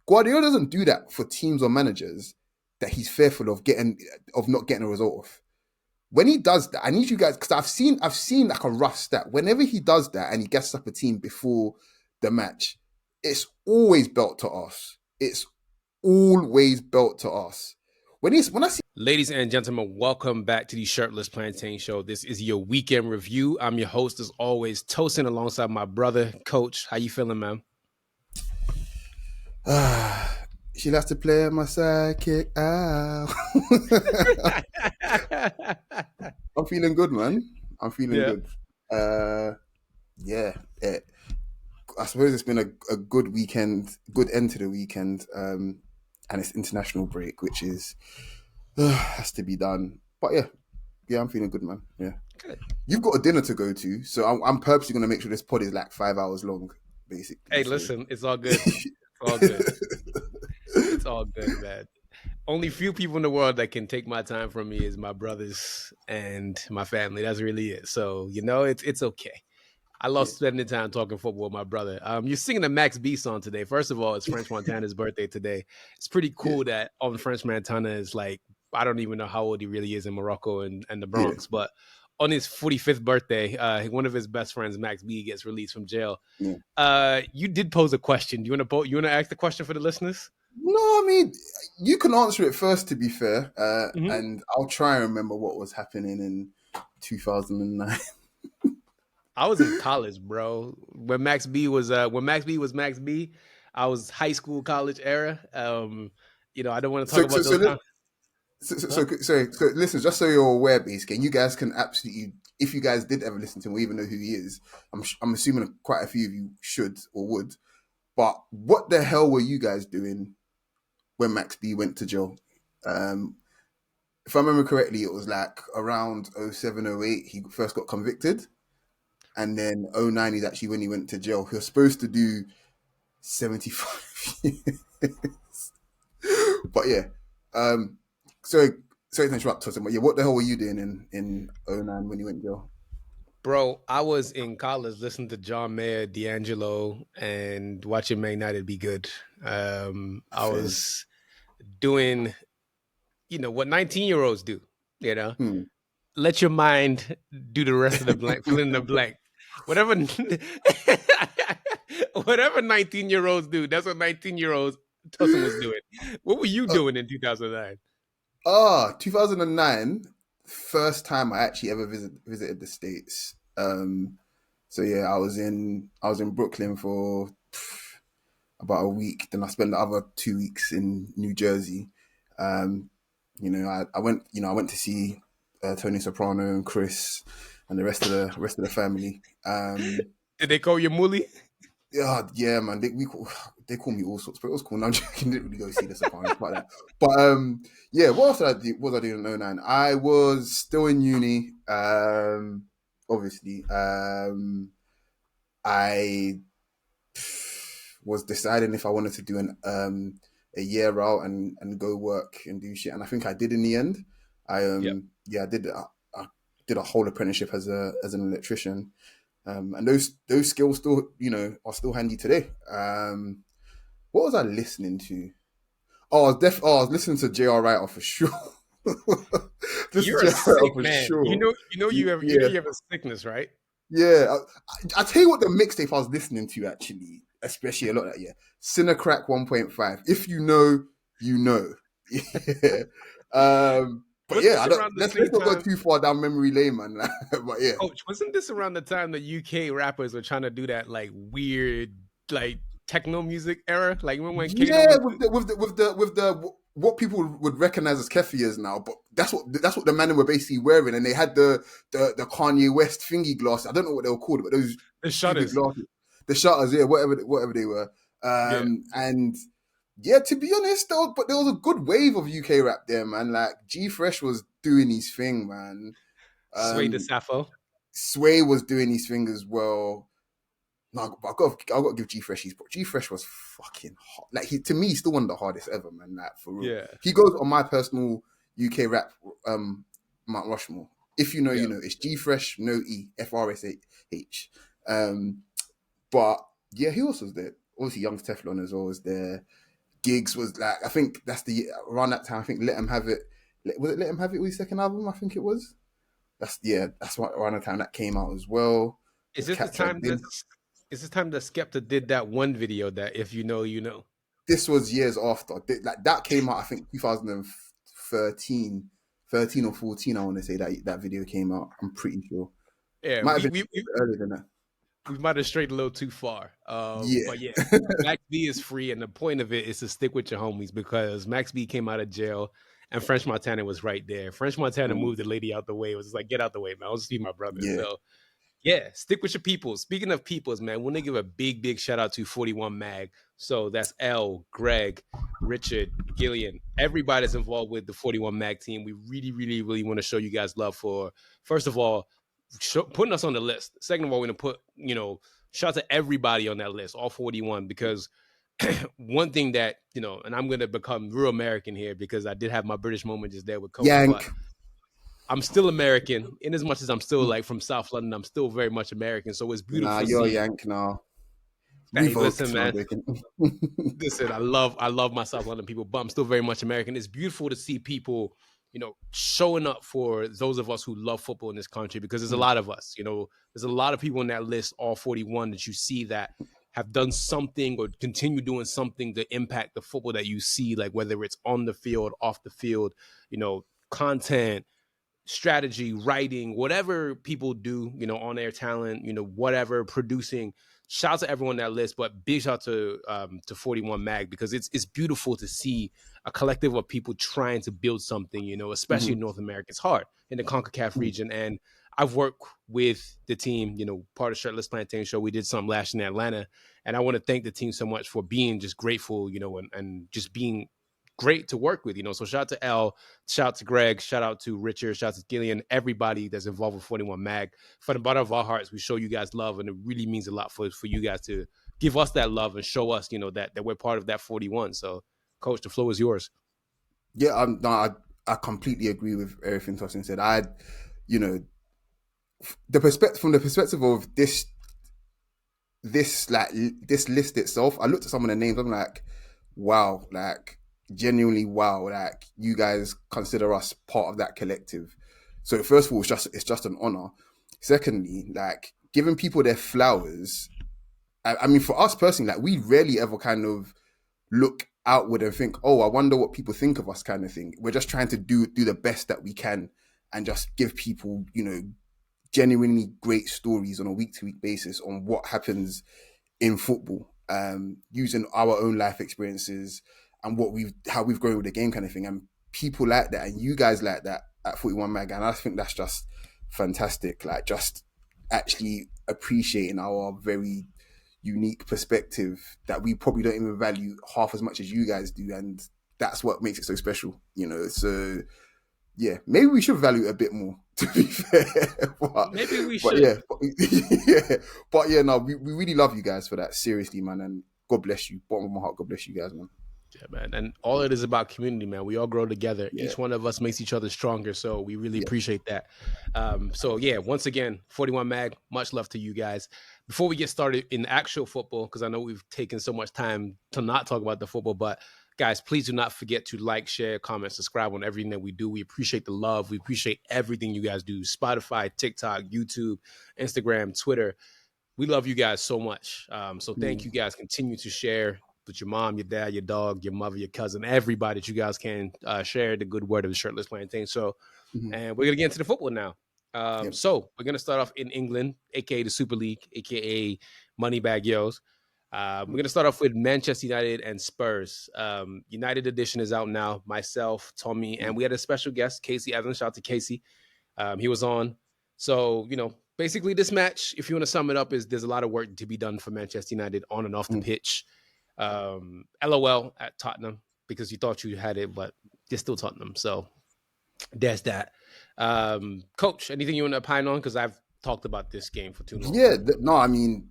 Guardiola doesn't do that for teams or managers that he's fearful of not getting a result off. When he does that, I need you guys, because I've seen like a rough stat. Whenever he does that and he gets up a team before the match, it's always belt to us. It's always belt to us. When I see, ladies and gentlemen, welcome back to the Shirtless Plantain Show. This is your weekend review. I'm your host, as always, Tosin, alongside my brother, Coach. How you feeling, man? she'll have to play my sidekick out. I'm feeling good, man. I'm feeling good. I suppose it's been a good weekend, good end to the weekend, and it's international break, which is has to be done. But yeah, I'm feeling good, man. Yeah, good. You've got a dinner to go to, so I'm purposely going to make sure this pod is like 5 hours long, basically. Hey, listen, it's all good. It's all good. It's all good, man. Only few people in the world that can take my time from me is my brothers and my family. That's really it. So, it's okay. I love spending time talking football with my brother. You're singing the Max B song today. First of all, it's French Montana's birthday today. It's pretty cool that on French Montana is like, I don't even know how old he really is in Morocco and the Bronx, but on his 45th birthday, one of his best friends, Max B, gets released from jail. You did pose a question. You want to ask the question for the listeners? No, I mean, you can answer it first, to be fair, and I'll try and remember what was happening in 2009. I was in college, bro. When Max B was Max B, I was high school, college era. I don't want to talk about those times. So listen, just so you're aware, basically, and you guys can absolutely, if you guys did ever listen to him or even know who he is, I'm assuming quite a few of you should or would. But what the hell were you guys doing when Max B went to jail? If I remember correctly, it was like around 07, 08, he first got convicted. And then 09 is actually when he went to jail. He was supposed to do 75 years. But yeah. Sorry to interrupt, Tosin, but yeah, what the hell were you doing in 09 when you went to jail? Bro, I was in college listening to John Mayer, D'Angelo, and watching Man United be good. I was doing, what 19-year-olds do, Let your mind do the rest of the blank, fill in the blank. Whatever 19-year-olds do, that's what 19-year-olds Tosin was doing. What were you doing in 2009? 2009, first time I actually ever visited the States. So yeah, I was in Brooklyn for about a week. Then I spent the other 2 weeks in New Jersey. I went to see Tony Soprano and Chris and the rest of the family. Did they call you Mully? Yeah, man. They call me all sorts, but it was cool. No, I'm joking. Didn't really go see the Sopranos about that. But yeah, what else did I do? What was I doing in 09? I was still in uni. Obviously, I was deciding if I wanted to do a year out and go work and do shit, and I think I did in the end. I did. I did a whole apprenticeship as an electrician. And those skills still, are still handy today. What was I listening to? I was listening to J.R. Writer for sure. You're a sick man. Sure. You have a sickness, right? Yeah. I tell you what, the mixtape I was listening to actually, especially a lot of that, Cinecrack 1.5. If you know, you know. Yeah. But yeah, let's not go too far down memory lane, man. But yeah, Coach, wasn't this around the time the UK rappers were trying to do that like weird like techno music era? Like when with the what people would recognize as Kefias now, but that's what the men were basically wearing, and they had the Kanye West thingy glasses. I don't know what they were called, but those the shutters, the shutters, yeah, whatever they were, and. Yeah, to be honest, there was a good wave of UK rap there, man. Like G Fresh was doing his thing, man. Sway the Sappho. Sway was doing his thing as well. No, but I got to give G Fresh his. G Fresh was fucking hot. Like to me, he's still one of the hardest ever, man. Like for real. Yeah. He goes on my personal UK rap Mount Rushmore. If you know, you know. It's G Fresh, no E, FRSH. But yeah, who else was there? Obviously, Young Teflon as well was there. Gigs was like, I think that's around that time. I think Let 'Em Have It. Was it Let 'Em Have It with his second album? I think it was. That's what around the time that came out as well. The Is this the Catch I time that Did. Skepta did that one video that if you know, you know? This was years after. Like that came out, I think 2013, 13 or 14. I want to say that video came out. I'm pretty sure. Yeah, Might have been we earlier than that. we might have strayed a little too far. Yeah. But yeah, Max B is free, and the point of it is to stick with your homies because Max B came out of jail, and French Montana was right there. French Montana moved the lady out the way. It was just like, get out the way, man. I'll just be my brother. Yeah. So yeah, stick with your peoples. Speaking of peoples, man, we want to give a big shout out to 41 Mag. So that's L, Greg, Richard, Gillian, everybody that's involved with the 41 Mag team. We really want to show you guys love for, first of all, putting us on the list. Second of all, we're going to put, shout out to everybody on that list, all 41, because one thing that, and I'm going to become real American here because I did have my British moment just there with Coach, but I'm still American. In as much as I'm still like from South London, I'm still very much American. So it's beautiful. Nah, you're a Yank now. Hey, listen, man. Listen, I love my South London people, but I'm still very much American. It's beautiful to see people, showing up for those of us who love football in this country because there's a lot of us. There's a lot of people in that list, all 41, that you see that have done something or continue doing something to impact the football that you see, like whether it's on the field, off the field, content, strategy, writing, whatever people do, on their talent, whatever, producing. Shout out to everyone on that list, but big shout out to 41 Mag because it's beautiful to see a collective of people trying to build something, especially in North America. It's hard in the CONCACAF region. And I've worked with the team, part of Shirtless Plantain Show. We did something last year in Atlanta. And I want to thank the team so much for being just grateful, and just being great to work with, so shout out to L, shout out to Greg, shout out to Richard, shout out to Gillian, everybody that's involved with 41 Mag. From the bottom of our hearts, we show you guys love, and it really means a lot for you guys to give us that love and show us, that we're part of that 41. So, Coach, the floor is yours. Yeah, I completely agree with everything Tosin said. The perspective of this list itself, I looked at some of the names. I'm like, wow, like genuinely wow, like you guys consider us part of that collective. So first of all, it's just an honor. Secondly, like giving people their flowers. I mean, for us personally, like we rarely ever kind of look outward and think, oh, I wonder what people think of us, kind of thing. We're just trying to do the best that we can and just give people, genuinely great stories on a week-to-week basis on what happens in football, using our own life experiences and how we've grown with the game, kind of thing. And people like that, and you guys like that at 41 Mag, and I think that's just fantastic. Like just actually appreciating our very unique perspective that we probably don't even value half as much as you guys do, and that's what makes it so special. So yeah, maybe we should value it a bit more, to be fair. Maybe we should. But yeah, no, we really love you guys for that. Seriously, man, and God bless you. Bottom of my heart, God bless you guys, man. Yeah, man. And all it is about community, man. We all grow together. Yeah. Each one of us makes each other stronger. So we really appreciate that. So yeah, once again, 41 Mag, much love to you guys. Before we get started in actual football, because I know we've taken so much time to not talk about the football, but guys, please do not forget to like, share, comment, subscribe on everything that we do. We appreciate the love. We appreciate everything you guys do. Spotify, TikTok, YouTube, Instagram, Twitter. We love you guys so much. So thank you guys. Continue to share with your mom, your dad, your dog, your mother, your cousin, everybody that you guys can share the good word of the Shirtless Plantain Show. And we're going to get into the football now. So we're going to start off in England, a.k.a. the Super League, a.k.a. Moneybag Yos. We're going to start off with Manchester United and Spurs. United edition is out now. Myself, Tommy, and we had a special guest, Casey Evans. Shout out to Casey. He was on. So, basically this match, if you want to sum it up, is there's a lot of work to be done for Manchester United on and off the pitch. LOL at Tottenham because you thought you had it, but you're still Tottenham. So there's that. Coach, anything you want to opine on? Because I've talked about this game for too long. Yeah, no, I mean,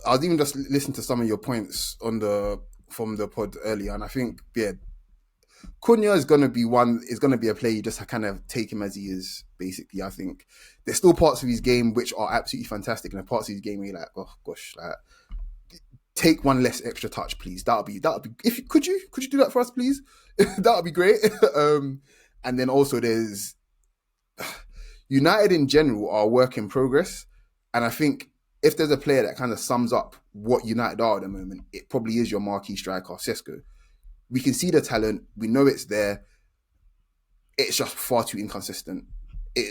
I was even just listening to some of your points from the pod earlier, and I think Cunha is going to be a player you just kind of take him as he is. Basically, I think there's still parts of his game which are absolutely fantastic, and there are parts of his game where you're like, oh gosh, like take one less extra touch, please. That'll be if could you do that for us, please? That'll be great. And then also there's United in general are a work in progress, and I think if there's a player that kind of sums up what United are at the moment, it probably is your marquee striker, Sesko. We can see the talent, we know it's there. It's just far too inconsistent.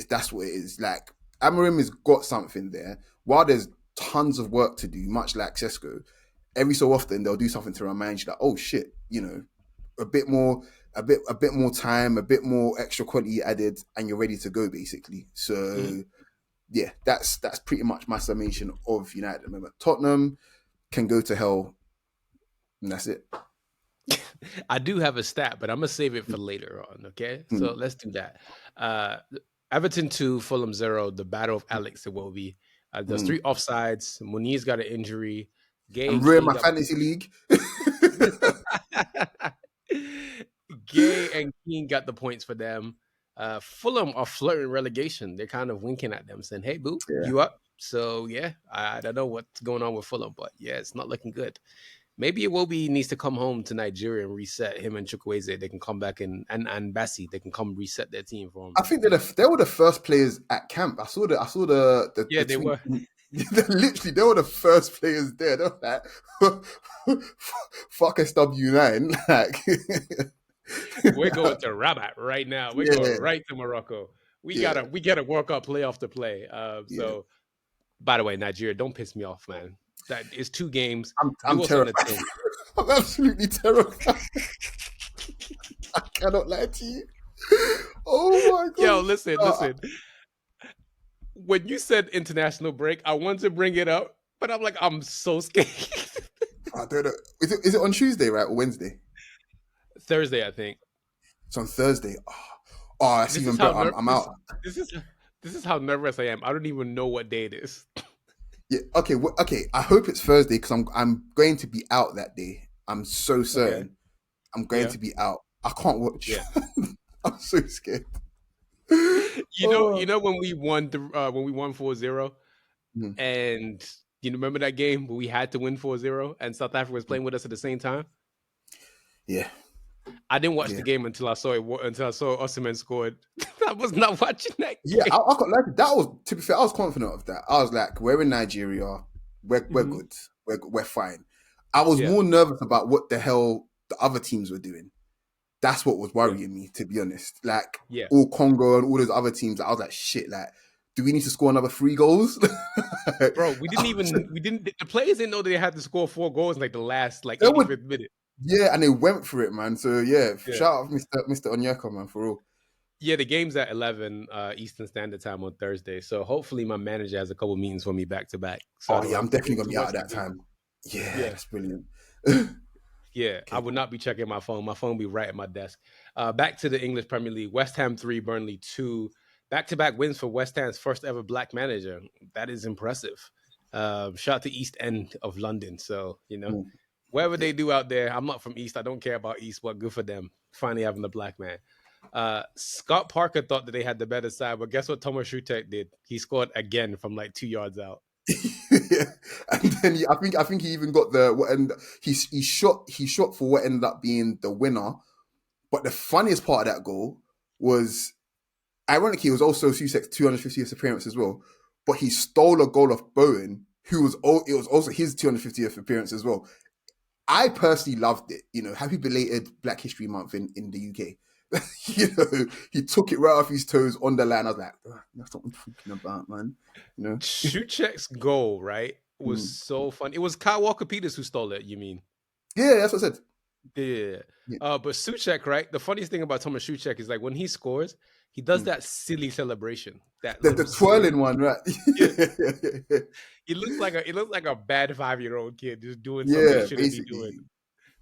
That's what it is. Like Amorim has got something there. While there's tons of work to do, much like Sesko, every so often they'll do something to remind you that, oh shit, a bit more, a bit more time, a bit more extra quality added, and you're ready to go, basically. So yeah, that's pretty much my summation of United at the moment. Tottenham can go to hell, and that's it. I do have a stat, but I'm gonna save it for later on. Okay, so let's do that. Everton 2, Fulham 0. The battle of Alex Iwobi. There's 3 offsides. Muniz got an injury. Gay I'm and ruining Keane my fantasy league. Gay and Keane got the points for them. Fulham are flirting relegation. They're kind of winking at them, saying, "Hey, boo, you up?" So yeah, I don't know what's going on with Fulham, but yeah, it's not looking good. Maybe Iwobi needs to come home to Nigeria and reset. Him and Chukwueze, they can come back and Bassi, they can come reset their team for him. I think they were the first players at camp. I saw the Yeah, the they were. Literally, they were the first players there. They were like, fuck SW9. Like, We're going to Rabat right now. We're going right to Morocco. We got a World Cup playoff to play. So, by the way, Nigeria, don't piss me off, man. That is 2 games. I'm terrified. I'm absolutely terrified. I cannot lie to you. Oh my god. Yo, listen. When you said international break, I wanted to bring it up, but I'm like, I'm so scared. I don't know. Is it on Tuesday, right, or Wednesday? Thursday, I think. It's on Thursday. Oh, that's even better. I'm out. This is how nervous I am. I don't even know what day it is. Yeah. Okay. Okay. I hope it's Thursday because I'm going to be out that day. I'm so certain. Okay. I'm going to be out. I can't watch. Yeah. I'm so scared. You know when we won 4-0 and you remember that game where we had to win 4-0 and South Africa was playing with us at the same time? Yeah. I didn't watch the game until I saw Osimhen scored. I was not watching that game. Yeah, I got like that. Was, to be fair, I was confident of that. I was like, we're in Nigeria, we're good, we're fine. I was more nervous about what the hell the other teams were doing. That's what was worrying me, to be honest. Like all Congo and all those other teams, I was like, shit, like, do we need to score another 3 goals? Bro, the players didn't know they had to score 4 goals in like the last 85th minute. Yeah, and they went for it, man. So shout out Mr. Onyeka, man, for real. Yeah, the game's at 11 Eastern Standard Time on Thursday. So hopefully my manager has a couple meetings for me back to back. So I'm definitely gonna be out at that time. Yeah, that's brilliant. Yeah, okay. I would not be checking my phone. My phone will be right at my desk. Back to the English Premier League. West Ham 3, Burnley 2. Back-to-back wins for West Ham's first ever black manager. That is impressive. Shout out to East End of London. So, whatever they do out there, I'm not from East. I don't care about East, but good for them. Finally having a black man. Scott Parker thought that they had the better side, but guess what Tomas Souček did? He scored again from 2 yards out. Yeah, and then I think he even got he shot for what ended up being the winner. But the funniest part of that goal was, ironically, it was also Souček's 250th appearance as well. But he stole a goal off Bowen, it was also his 250th appearance as well. I personally loved it. Happy belated Black History Month in the UK. He took it right off his toes on the line. I was like, that's what I'm talking about, man. Souček's goal, right, was so fun. It was Kyle Walker-Peters who stole it, you mean? Yeah, that's what I said. Yeah. But Souček, right? The funniest thing about Tomas Souček is when he scores, he does that silly celebration. The twirling one, right? Yeah. It looks like a bad 5-year-old kid just doing something he shouldn't be doing.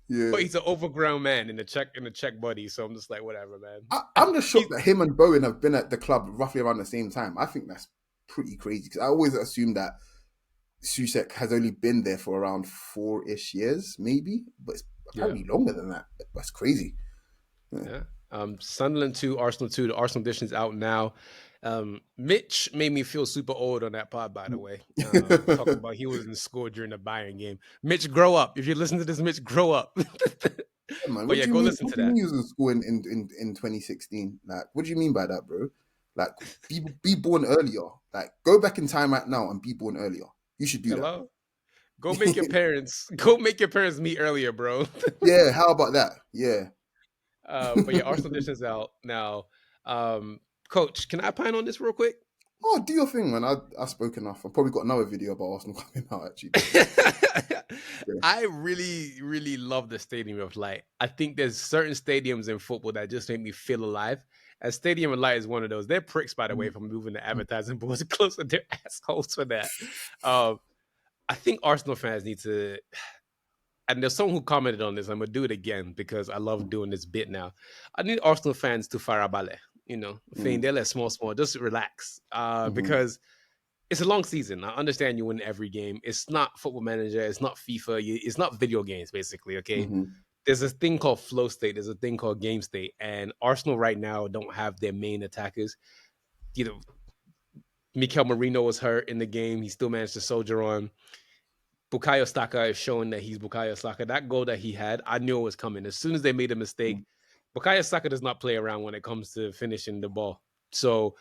Yeah. But he's an overgrown man in the Czech body, so I'm just like, whatever, man. I'm just shocked that him and Bowen have been at the club roughly around the same time. I think that's pretty crazy because I always assumed that Souček has only been there for around 4-ish years, maybe, but it's apparently longer than that. That's crazy. Yeah. Sunderland 2, Arsenal 2. The Arsenal edition is out now. Mitch made me feel super old on that pod, by the way. Talking about he was in school during the Bayern game. Mitch, grow up. If you listen to this, Mitch, grow up. Yeah, man, But what yeah, do you go mean? listen What to do you mean that. you was in school in 2016? Like, what do you mean by that, bro? Like, be born earlier. Like, go back in time right now and be born earlier. You should do that. Hello? Go make your parents meet earlier, bro. Yeah, how about that? Yeah. But yeah, Arsenal edition is out now. Coach, can I pine on this real quick? Oh, do your thing, man. I spoke enough. I've probably got another video about Arsenal coming out actually. But yeah. I really, really love the Stadium of Light. I think there's certain stadiums in football that just make me feel alive. And Stadium of Light is one of those. They're pricks, by the way, for moving the advertising boards closer. They're assholes for that. Um, I think Arsenal fans need to. And there's someone who commented on this. I'm gonna do it again because I love doing this bit now. I need Arsenal fans to farabale. Mm, They're small, just relax. mhm, Because it's a long season. I understand you win every game. It's not Football Manager. It's not FIFA. It's not video games, basically. Okay. mhm. There's a thing called flow state. There's a thing called game state. And Arsenal right now don't have their main attackers. You know, Mikel Marino was hurt in the game. He still managed to soldier on. Bukayo Saka is showing that he's Bukayo Saka. That goal that he had, I knew it was coming. As soon as they made a mistake, Bukayo Saka does not play around when it comes to finishing the ball. So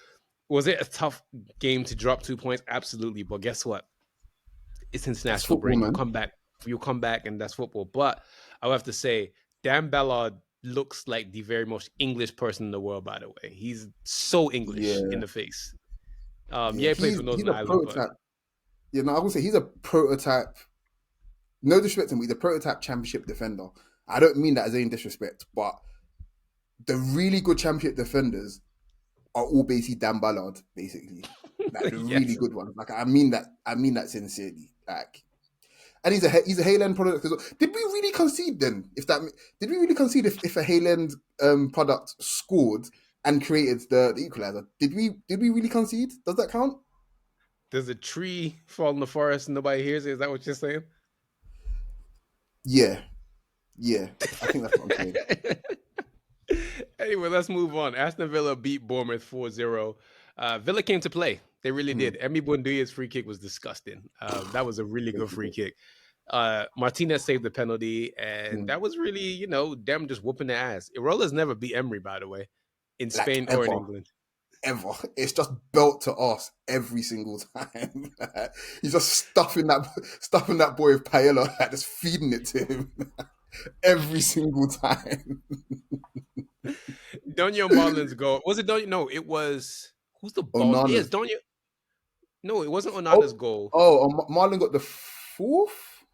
was it a tough game to drop 2 points? Absolutely. But guess what? It's That's international football, break. man. You'll come back, and that's football. But I will have to say, Dan Ballard looks like the very most English person in the world. By the way, he's so English in Yeah, the face. yeah. Yeah, he plays for He's Northern a Ireland, but prototype. You know, I would say he's a prototype. No disrespect to him, he's a prototype championship defender. I don't mean that as any disrespect, but the really good championship defenders are all basically Dan Ballard, basically. Like the really yes, good ones. Like I mean that. I mean that sincerely. Like, and he's a Hayland product as well. Did we really concede then? Did we really concede if a Hayland product scored and created the equalizer? Did we really concede? Does that count? there's a tree fall in the forest and nobody hears it. Is that what you're saying? Yeah, yeah. I think that's what I'm saying. Anyway, let's move on. Aston Villa beat Bournemouth 4-0. Villa came to play. They really Mm, did. Emi Buendia's free kick was disgusting. That was a really good free basically. kick. Martinez saved the penalty, and Mm. that was really, them just whooping their ass. Irola's never beat Emery, by the way, in Like Spain or in ever. England. Ever. It's just belt to us every single time. He's just stuffing that boy with paella, like, just feeding it to him every single time. Donio Marlin's goal. Was it Donio? No, it was. Who's the ball? Yes, Onana's. Donio. No, it wasn't Onana's Oh, goal. Marlon got the fourth.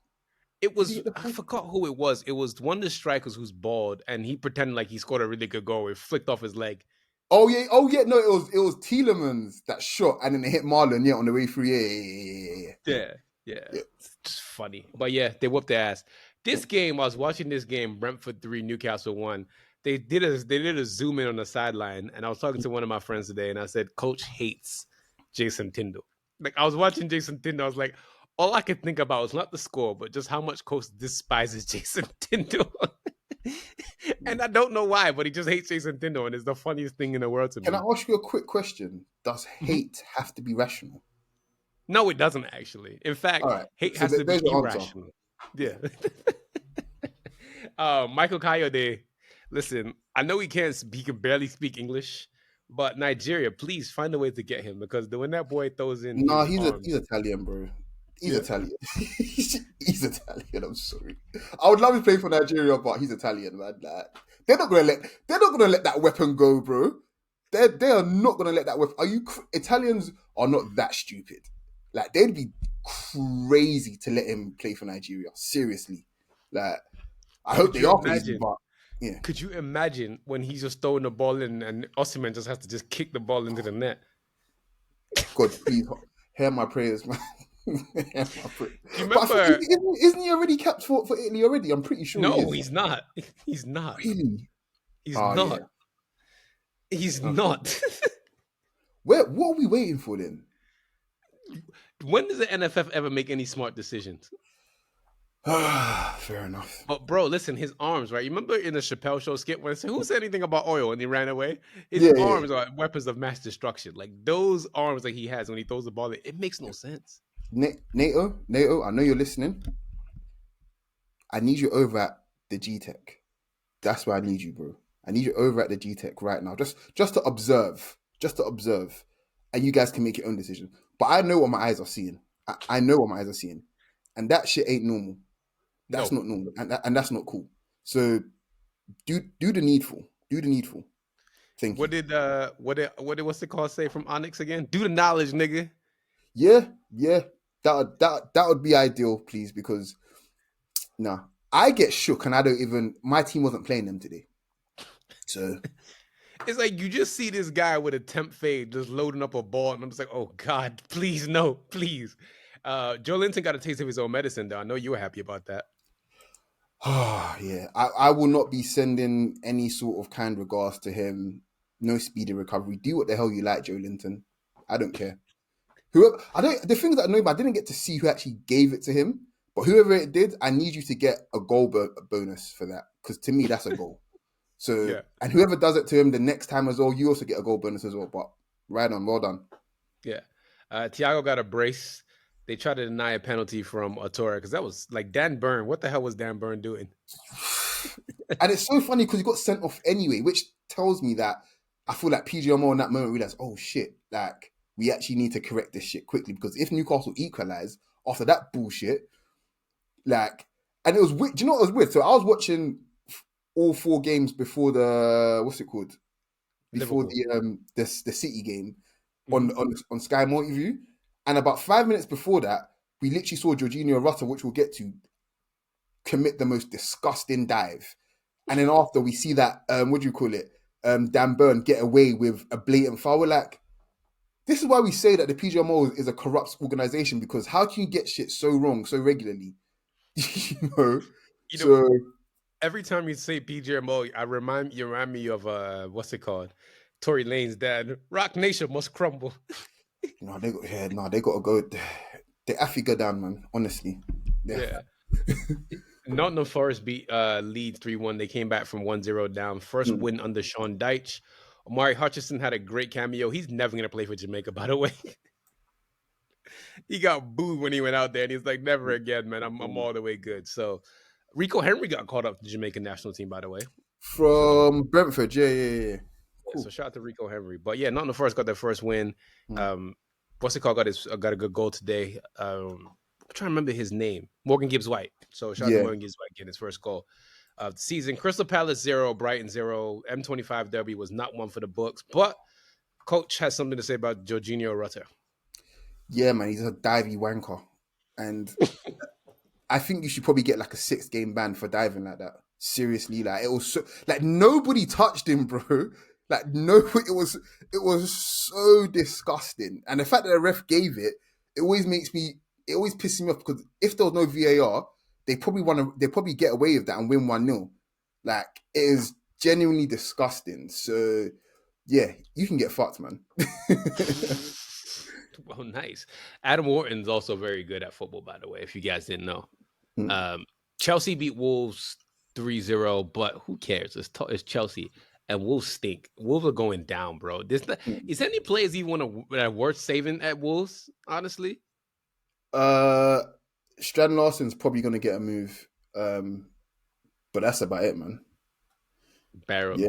It Did he was get the I fourth? forgot who it was. It was one of the strikers who's bald, and he pretended like he scored a really good goal. It flicked off his leg. Oh yeah. Oh yeah. No, it was Tielemans that shot and then it hit Marlon. Yeah, on the way through. Yeah. Yeah, yeah, Yeah. it's just funny. But yeah, they whooped their ass. This game, I was watching this game, Brentford 3, Newcastle 1. They did a zoom in on the sideline, and I was talking to one of my friends today, and I said, Coach hates Jason Tyndall. Like I was watching Jason Tyndall, I was like, all I could think about was not the score, but just how much Coach despises Jason Tyndall. And I don't know why, but he just hates Jason Tyndall, and it's the funniest thing in the world to Can I me. ask you a quick question? Does Mhm. hate have to be rational? No, it doesn't actually. In All fact, right. hate So has to be there's your answer. irrational. Yeah. Yeah. Michael Coyote, listen, I know he can barely speak English, but Nigeria, please find a way to get him because when that boy throws in Nah, his he's arms, Italian, bro. He's yeah, Italian. He's Italian. I'm sorry. I would love to play for Nigeria, but he's Italian, man. Like, they're not gonna let that weapon go, bro. They are not gonna let that weapon. Italians are not that stupid. Like they'd be crazy to let him play for Nigeria. Seriously. Like I hope could they you are crazy, imagine? but yeah. Could you imagine when he's just throwing the ball in and Osimhen just has to just kick the ball into the net? God, please hear my prayers, man. Hear my prayers. Do you But I think remember? isn't he already capped for Italy already? I'm pretty sure he No, is. he's not. He's not. Really? He's Oh yeah. not. He's Okay. not. What are we waiting for then? When does the NFF ever make any smart decisions? Fair enough. But bro, listen, his arms, right? You remember in the Chappelle Show skit when they said, "Who said anything about oil?" and he ran away? His Yeah, yeah. arms are weapons of mass destruction. Like those arms that he has when he throws the ball, it makes no sense. NATO, I know you're listening. I need you over at the G Tech. That's where I need you, bro. I need you over at the G Tech right now, just to observe, and you guys can make your own decision. But I know what my eyes are seeing. I know what my eyes are seeing, and that shit ain't normal. That's No. not normal, and that's not cool. So do the needful. Do the needful. Thank What you. did what's the call say from Onyx again? Do the knowledge, nigga. Yeah, yeah. That would be ideal, please, because nah, I get shook and I don't even. My team wasn't playing them today, so It's like you just see this guy with a temp fade just loading up a ball, and I'm just like, oh God, please no, please. Joe Linton got a taste of his own medicine, though. I know you were happy about that. yeah. I will not be sending any sort of kind regards to him. No speedy recovery. Do what the hell you like, Joe Linton. I don't care. Whoever I don't. The things that annoy me, I didn't get to see who actually gave it to him. But whoever it did, I need you to get a goal bonus for that, because to me that's a goal. So, Yeah, and whoever does it to him the next time as well, you also get a goal bonus as well. But right on, well done. yeah. Thiago got a brace. They tried to deny a penalty from Atora because that was like Dan Burn. What the hell was Dan Burn doing? And it's so funny because he got sent off anyway, which tells me that I feel like PGMO in that moment realized, oh shit, like we actually need to correct this shit quickly, because if Newcastle equalize after that bullshit, like, and it was weird. Do you know what was weird? So I was watching all four games before the what's it called? Before Liverpool. the City game Hmm. on Sky Multiview, and about 5 minutes before that, we literally saw Jorginho Rutter, which we'll get to, commit the most disgusting dive. And then after we see that, what do you call it? Dan Burn get away with a blatant foul. We're like, this is why we say that the PGMO is a corrupt organization, because how can you get shit so wrong so regularly? you know? You know, So, every time you say PGMO, you remind me of what's it called? Tory Lane's dad. Rock Nation must crumble. they got to go. They affy go down, man. Honestly. Yeah. Yeah. Nottingham Forest beat Leeds 3-1. They came back from 1-0 down. First Mm. win under Sean Dyche. Omari Hutchinson had a great cameo. He's never going to play for Jamaica, by the way. He got booed when he went out there, and he's like, never again, man. I'm all the way good. So Rico Henry got called up to the Jamaican national team, by the way. So From Brentford, yeah. yeah, so Cool. shout out to Rico Henry. But yeah, Nottingham Forest got their first win. Mm. Um, what's it called? Got a good goal today. I'm trying to remember his name. Morgan Gibbs White. So shout out to Yeah. Morgan Gibbs White getting his first goal of the season. Crystal Palace 0, Brighton 0. M25 Derby was not one for the books. But coach has something to say about Jorginho Rutter. Yeah, man, he's a divey wanker. And I think you should probably get like a 6 game ban for diving like that. Seriously, like it was so, like nobody touched him, bro. Like no, it was so disgusting. And the fact that the ref gave it, it always pisses me off, because if there was no VAR, they probably get away with that and win 1-0. Like it is genuinely disgusting. So yeah, you can get fucked, man. Well, nice. Adam Wharton's also very good at football, by the way, if you guys didn't know. Mm. Um, Chelsea beat Wolves 3-0, but who cares? It's Chelsea, and Wolves stink. Wolves are going down, bro. Is there any players you want to that are worth saving at Wolves, honestly? Uh, Strand Larsen's probably going to get a move, but that's about it, man. Barrel, Yeah.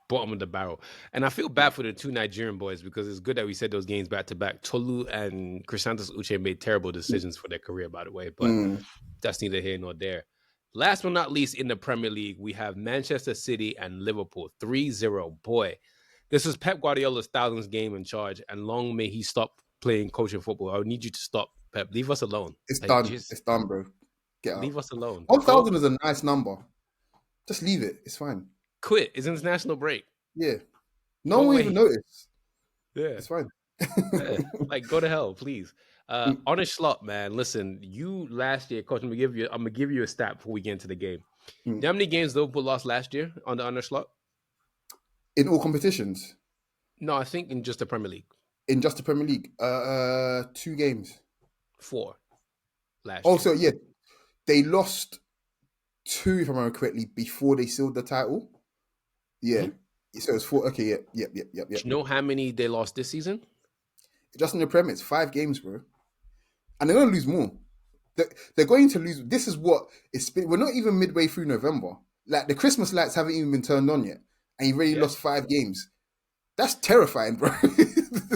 bottom of the barrel. And I feel bad for the two Nigerian boys because it's good that we said those games back to back. Tolu and Chrysanthus Uche made terrible decisions for their career, by the way, but Mm. that's neither here nor there. Last but not least, in the Premier League, we have Manchester City and Liverpool 3-0. Boy, this is Pep Guardiola's thousandth game in charge, and long may he stop playing coaching football. I need you to stop, Pep. Leave us alone. It's Like, done. just It's done, bro. Get out. leave us alone. Go 1,000 is a nice number. Just leave it. It's fine. quit. It's international break. Yeah. No Go one will even away. notice. Yeah. It's fine. Like, go to hell, please. Mm, Honest Slot, man. Listen, you last year, coach. I'm gonna give you a stat before we get into the game. You mm. know how many games Liverpool lost last year on the Honest Slot? In all competitions, No, I think in just the Premier League, in just the Premier League, 2 games. 4 last Oh, year. so yeah, They lost 2, if I remember correctly, before they sealed the title. Yeah. So it was 4. Okay, yep. Do you know how many they lost this season? Just in the Premier, it's 5 games, bro. And they're going to lose more. They're going to lose. This is what it's been. We're not even midway through November. Like, the Christmas lights haven't even been turned on yet. And you've already lost 5 games. That's terrifying, bro.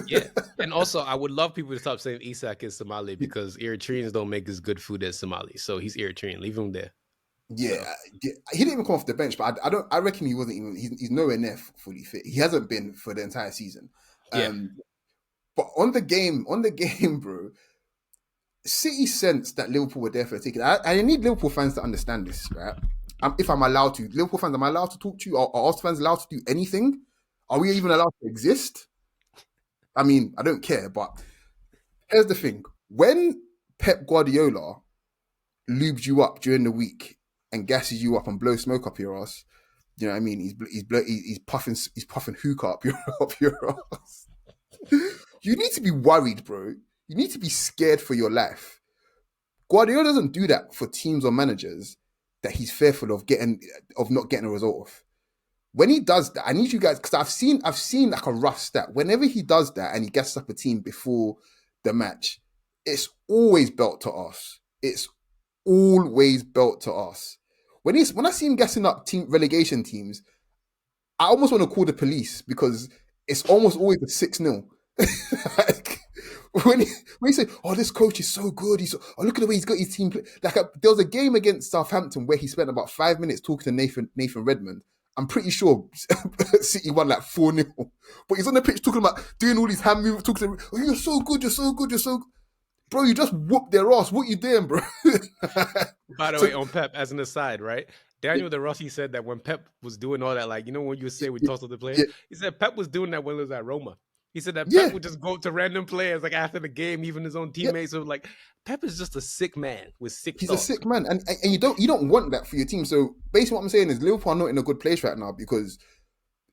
Yeah. And also, I would love people to stop saying Isak is Somali because Eritreans don't make as good food as Somali. So he's Eritrean. Leave him there. Yeah, so. He didn't even come off the bench, but I don't. I reckon he wasn't even. He's nowhere near fully fit. He hasn't been for the entire season. Yeah. But on the game, bro, City sensed that Liverpool were there for a ticket. I need Liverpool fans to understand this, right? If I'm allowed to, Liverpool fans, am I allowed to talk to you? Are Arsenal fans allowed to do anything? Are we even allowed to exist? I mean, I don't care, but here's the thing: when Pep Guardiola lubes you up during the week and gasses you up and blows smoke up your ass, you know what I mean? He's puffing hookah up your ass. You need to be worried, bro. You need to be scared for your life. Guardiola doesn't do that for teams or managers that he's fearful of not getting a result of. When he does that, I need you guys, because I've seen like a rough stat. Whenever he does that and he gasses up a team before the match, it's always belt to us. It's always belt to us. When I see him gassing up relegation teams, I almost want to call the police because it's almost always a 6-0. Like, when he say, "Oh, this coach is so good," look at the way he's got his team. Like, there was a game against Southampton where he spent about 5 minutes talking to Nathan Redmond. I'm pretty sure City won like 4-0. But he's on the pitch talking about doing all these hand movements, talking to, "Oh, you're so good, you're so good, you're so good." Bro, you just whooped their ass. What you doing, bro? By the way, on Pep, as an aside, right? Daniel De Rossi said that when Pep was doing all that, like, you know, when you say we toss up the players, he said Pep was doing that when he was at Roma. He said that Pep would just go to random players, like, after the game, even his own teammates. So, like, Pep is just a sick man with sick thoughts. He's a sick man, and you don't want that for your team. So basically, what I'm saying is Liverpool are not in a good place right now because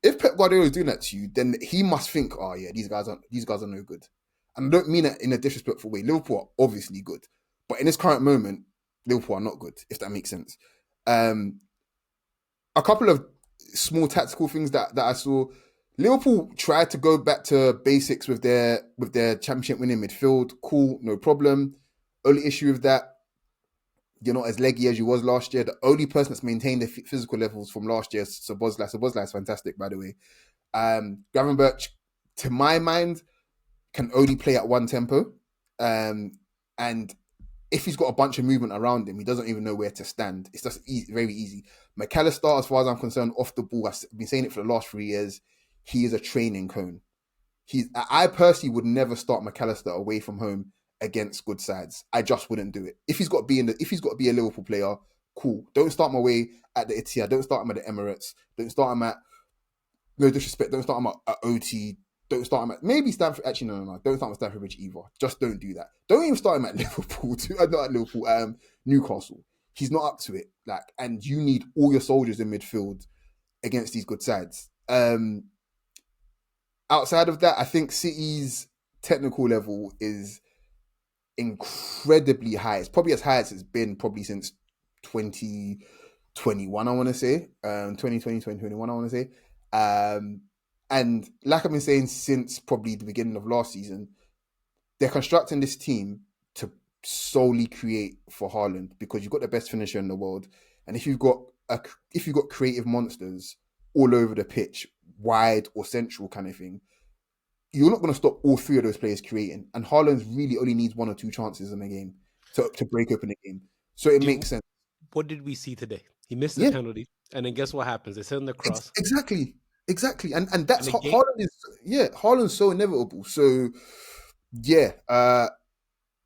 if Pep Guardiola is doing that to you, then he must think, "Oh yeah, these guys are no good." And I don't mean that in a disrespectful way. Liverpool are obviously good, but in this current moment, Liverpool are not good. If that makes sense. A couple of small tactical things that I saw. Liverpool tried to go back to basics with their championship winning midfield. Cool, no problem. Only issue with that, you're not as leggy as you was last year. The only person that's maintained the physical levels from last year is Szoboszlai. Szoboszlai is fantastic, by the way. Gravenberch, to my mind, can only play at one tempo. And if he's got a bunch of movement around him, he doesn't even know where to stand. It's just very easy. McAllister, as far as I'm concerned, off the ball, I've been saying it for the last 3 years, he is a training cone. I personally would never start McAllister away from home against good sides. I just wouldn't do it. If he's got to be a Liverpool player, cool. Don't start him away at the Etihad. Don't start him at the Emirates. Don't start him at, no disrespect, don't start him at OT. Don't start him at maybe Stamford. Actually, no. Don't start him at Stamford Bridge either. Just don't do that. Don't even start him at Liverpool. Not at Liverpool. Newcastle. He's not up to it. Like, and you need all your soldiers in midfield against these good sides. Outside of that, I think City's technical level is incredibly high. It's probably as high as it's been probably since 2021, I want to say. 2020, 2021, I want to say. And like I've been saying since probably the beginning of last season, they're constructing this team to solely create for Haaland because you've got the best finisher in the world. And if you've got creative monsters all over the pitch, wide or central kind of thing, you're not going to stop all 3 of those players creating. And Haaland really only needs 1 or 2 chances in a game to break open the game. So it makes sense. What did we see today? He missed his penalty. And then guess what happens? They send the cross. Exactly. And that's Haaland's so inevitable. So yeah,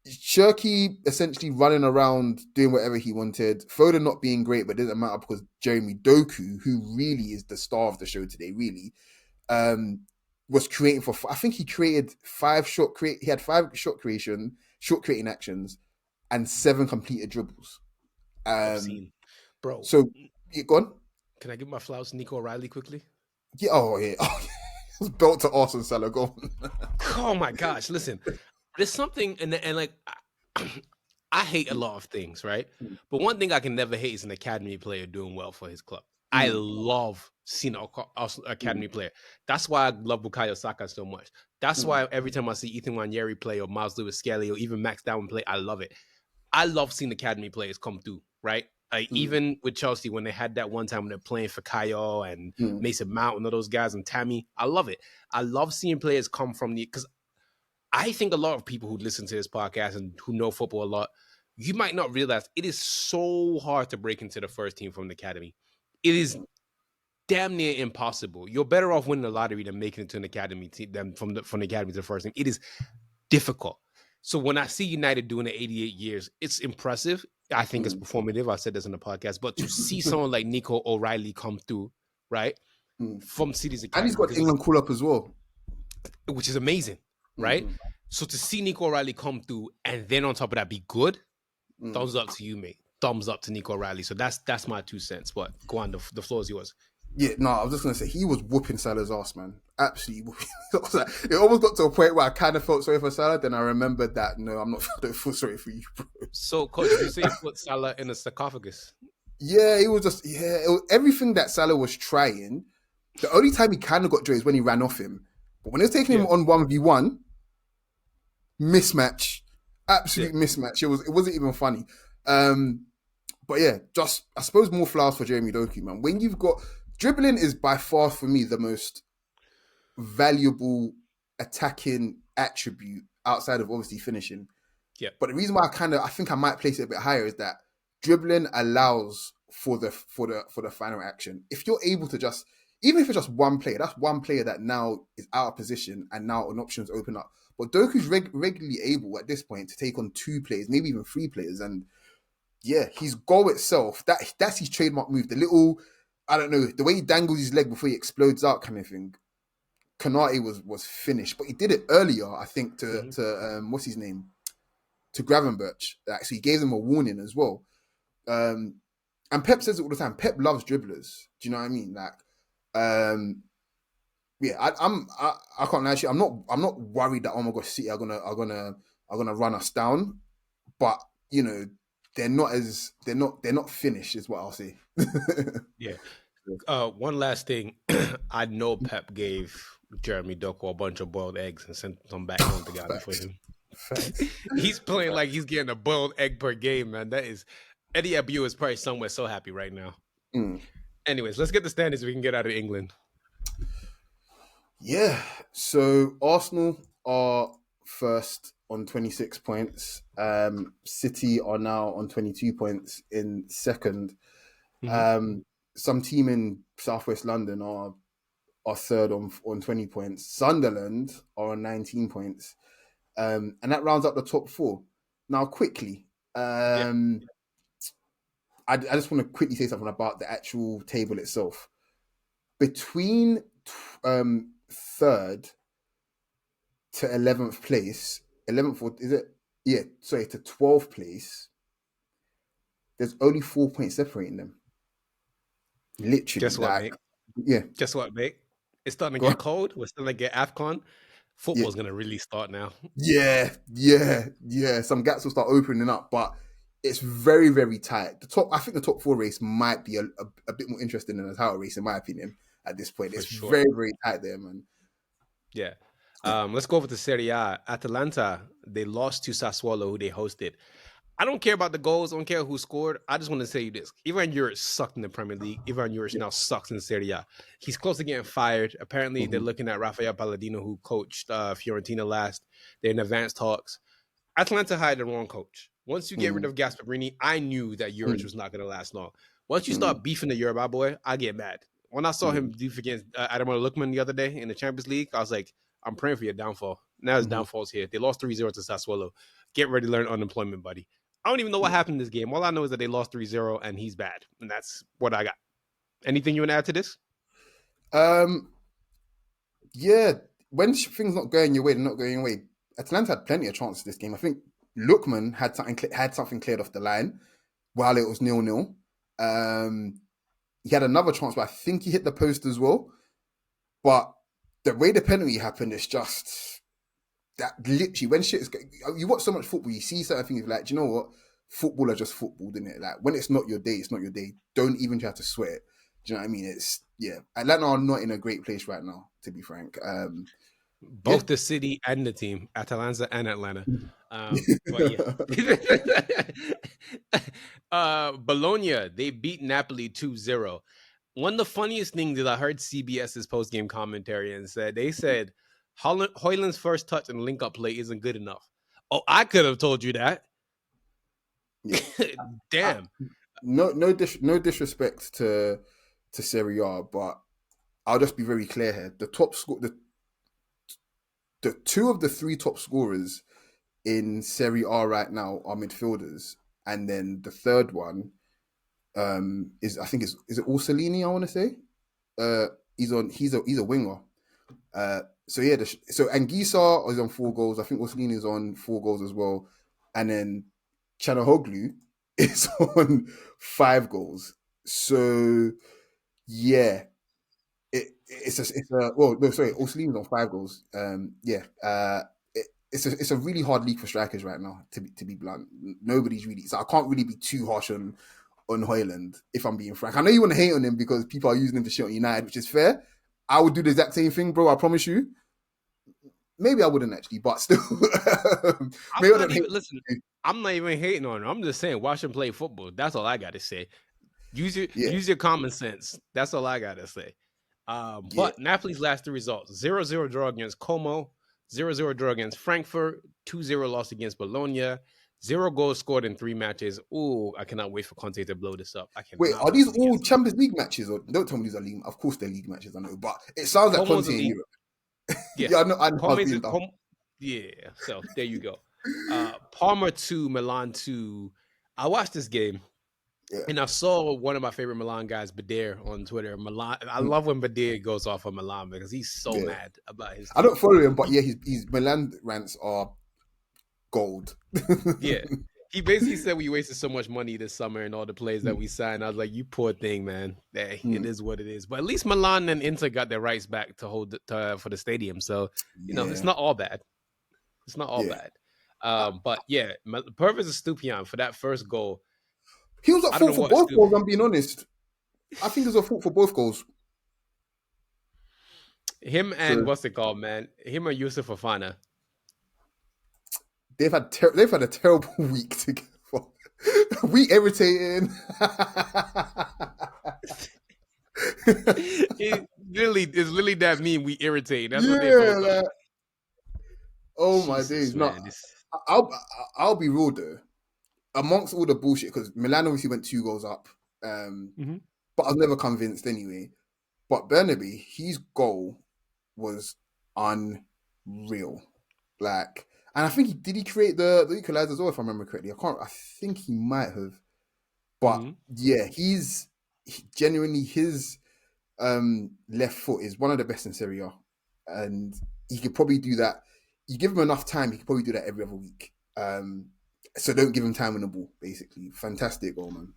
Shirky essentially running around doing whatever he wanted. Foden not being great, but it doesn't matter because Jeremy Doku, who really is the star of the show today, really, was creating for. I think he created 5 he had 5 short creating actions, and 7 completed dribbles. Bro. So you go on. Can I give my flowers to Nico O'Reilly quickly? Yeah. Oh yeah. It's built to Arsenal, Salah. Go on. Oh my gosh! Listen, there's something, and like I hate a lot of things, right? Mm, But one thing I can never hate is an academy player doing well for his club. I mm, love seeing an mm, academy player. That's why I love Bukayo Saka so much. That's mm, why every time I see Ethan Wanyeri play or Miles Lewis Skelly or even Max Darwin play, I love it. I love seeing academy players come through, right? Like mm, even with Chelsea when they had that one time when they're playing for Kayo and mm, Mason Mount and all those guys and Tammy, I love it. I love seeing players come from the because I think a lot of people who listen to this podcast and who know football a lot, you might not realize it is so hard to break into the first team from the academy. It is damn near impossible. You're better off winning the lottery than making it to an academy team than from the academy to the first team. It is difficult. So when I see United doing it 88 years, it's impressive. I think it's mm. performative. I said this in the podcast, but to see someone like Nico O'Reilly come through, right, Mm. from City's And he's academy, got England call up as well. which is amazing, right? Mm-hmm. So to see Nico O'Reilly come through and then on top of that be good, Mm. thumbs up to you, mate. Thumbs up to Nico O'Reilly. So that's my 2 cents. But go on, the floor is yours. Yeah, no, I was just gonna say he was whooping Salah's ass, man. Absolutely whooping. It almost got to a point where I kind of felt sorry for Salah. Then I remembered that no, I'm not. I don't feel sorry for you, bro. So, coach, would you say you put Salah in a sarcophagus? Yeah, it was just everything that Salah was trying. The only time he kind of got joy is when he ran off him. But when he was taking him Yeah, on 1v1, mismatch, yeah. absolute mismatch. It wasn't even funny. But yeah, just I suppose more flowers for Jeremy Doku, man. When you've got dribbling is by far for me the most valuable attacking attribute outside of obviously finishing. Yeah. But the reason why I think I might place it a bit higher is that dribbling allows for the final action. If you're able to just even if it's just one player, that's one player that now is out of position and now an options open up. But Doku's regularly able at this point to take on 2 players, maybe even 3 players, and yeah, his goal itself, that's his trademark move. The little, I don't know, the way he dangles his leg before he explodes out kind of thing. Kanate was finished, but he did it earlier, I think, Mm-hmm. to what's his name? To Gravenberch. So he gave them a warning as well. And Pep says it all the time. Pep loves dribblers. Do you know what I mean? Like, yeah, I can't lie to you. I'm not worried that oh my gosh, City are gonna run us down. But you know, they're not finished, is what I'll say. Yeah. One last thing. I know Pep gave Jeremy Doku a bunch of boiled eggs and sent them back home to Ghana for Facts. him. Facts. He's playing like he's getting a boiled egg per game, man. That is Eddie Abiu is probably somewhere so happy right now. Mm. Anyways, let's get the standings so we can get out of England. Yeah. So Arsenal are first on 26 points. City are now on 22 points in second. Mm-hmm. Some team in Southwest London are third on 20 points. Sunderland are on 19 points. And that rounds up the top 4. Now, quickly, Yeah. I just want to quickly say something about the actual table itself. Between third to 11th place, 11th, is it? Yeah, sorry, to 12th place, there's only 4 points separating them. Literally, Guess what, like, mate? yeah, Guess what, mate? It's starting to go on. get cold. We're starting to get AFCON. Yeah, Football's gonna really start now. yeah. Some gaps will start opening up, but it's very, very tight. I think the top 4 race might be a bit more interesting than the title race, in my opinion. At this point, For it's sure. very, very tight there, man. Yeah. Yeah. Let's go over to Serie A. Atalanta, they lost to Sassuolo, who they hosted. I don't care about the goals. I don't care who scored. I just want to say you this. Ivan Juric sucked in the Premier League. Ivan Juric Yeah. now sucks in Serie A. He's close to getting fired. Apparently, they're Mhm. looking at Rafael Palladino, who coached Fiorentina last. They're in advanced talks. Atlanta hired the wrong coach. Once you get rid Mhm. of Gasparini, I knew that Juric Mhm. was not going to last long. Once you Mhm. start beefing the Yoruba boy, I get mad. When I saw him Mhm. beef against Ademola Lookman the other day in the Champions League, I was like, I'm praying for your downfall. Now his Mhm. downfall's here. They lost 3-0 to Sassuolo. Get ready to learn unemployment, buddy. I don't even know what Yeah. happened in this game. All I know is that they lost 3-0 and he's bad. And that's what I got. Anything you want to add to this? Um. Yeah. When things not going your way, they're not going your way. Atlanta had plenty of chances this game. I think Lookman had something cleared off the line while it was 0-0. He had another chance, but I think he hit the post as well. But the way the penalty happened, that literally when shit is, you watch so much football, you see certain things like, do you know what? Football are just football, isn't it? Like when it's not your day, it's not your day. Don't even try to sweat it. Do you know what I mean? It's Atlanta are not in a great place right now, to be frank. Both the city and the team, Atalanta and Atlanta. But yeah. Bologna, they beat Napoli 2-0. One of the funniest things is I heard CBS's post-game commentary and they said Højlund's first touch and link-up play isn't good enough. Oh, I could have told you that. Yeah. Damn. No disrespect to Serie A, but I'll just be very clear here. The top score, the two of the three top scorers in Serie A right now are midfielders, and then the third one is it Orsolini? I want to say he's a winger. So Anguissa is on 4 goals. I think Orsolini is on 4 goals as well, and then Chanahoglu is on 5 goals. So yeah, Orsolini's on 5 goals. It's a really hard league for strikers right now. To be blunt, nobody's really. So I can't really be too harsh on Højlund if I'm being frank. I know you want to hate on him because people are using him to shit on United, which is fair. I would do the exact same thing, bro. I promise you. Maybe I wouldn't actually, but still. Listen, I'm not even hating on him. I'm just saying, watch him play football. That's all I got to say. Use your common sense. That's all I got to say. But Napoli's last 3 results: 0-0 draw against Como, 0-0 draw against Frankfurt, 2-0 loss against Bologna, 0 goals scored in 3 matches. Ooh, I cannot wait for Conte to blow this up. Wait, are these all Champions League matches? Or don't tell me these are league. Of course, they're league matches. I know, but it sounds like Conte in Europe. Yeah, I know. Yeah, so there you go. Parma 2, Milan 2. I watched this game. Yeah. And I saw one of my favorite Milan guys, Badir, on Twitter. Milan, I love when Badir goes off on Milan because he's so mad about his team. I don't follow him, but yeah, his Milan rants are gold. Yeah. He basically said we wasted so much money this summer and all the players that we signed. I was like, you poor thing, man. Hey, it is what it is. But at least Milan and Inter got their rights back to hold for the stadium. So, you know, it's not all bad. It's not all bad. But yeah, Purvis is Stupian for that first goal. He was at fault for both goals, I'm being honest. I think he was at fault for both goals. Him and what's it called, man? Him and Yusuf Fofana. They've had a terrible week together. We irritating. It's literally that meme. We irritate. That's what they're like, oh my days! No, I'll be real though. Amongst all the bullshit, because Milan obviously went 2 goals up, but I was never convinced anyway. But Bernabe, his goal was unreal. Like, and I think did he create the equalizer as well, if I remember correctly? I think he might have. But yeah, genuinely his left foot is one of the best in Serie A, and he could probably do that. You give him enough time, he could probably do that every other week. So don't give him time on the ball, basically. Fantastic goal, man.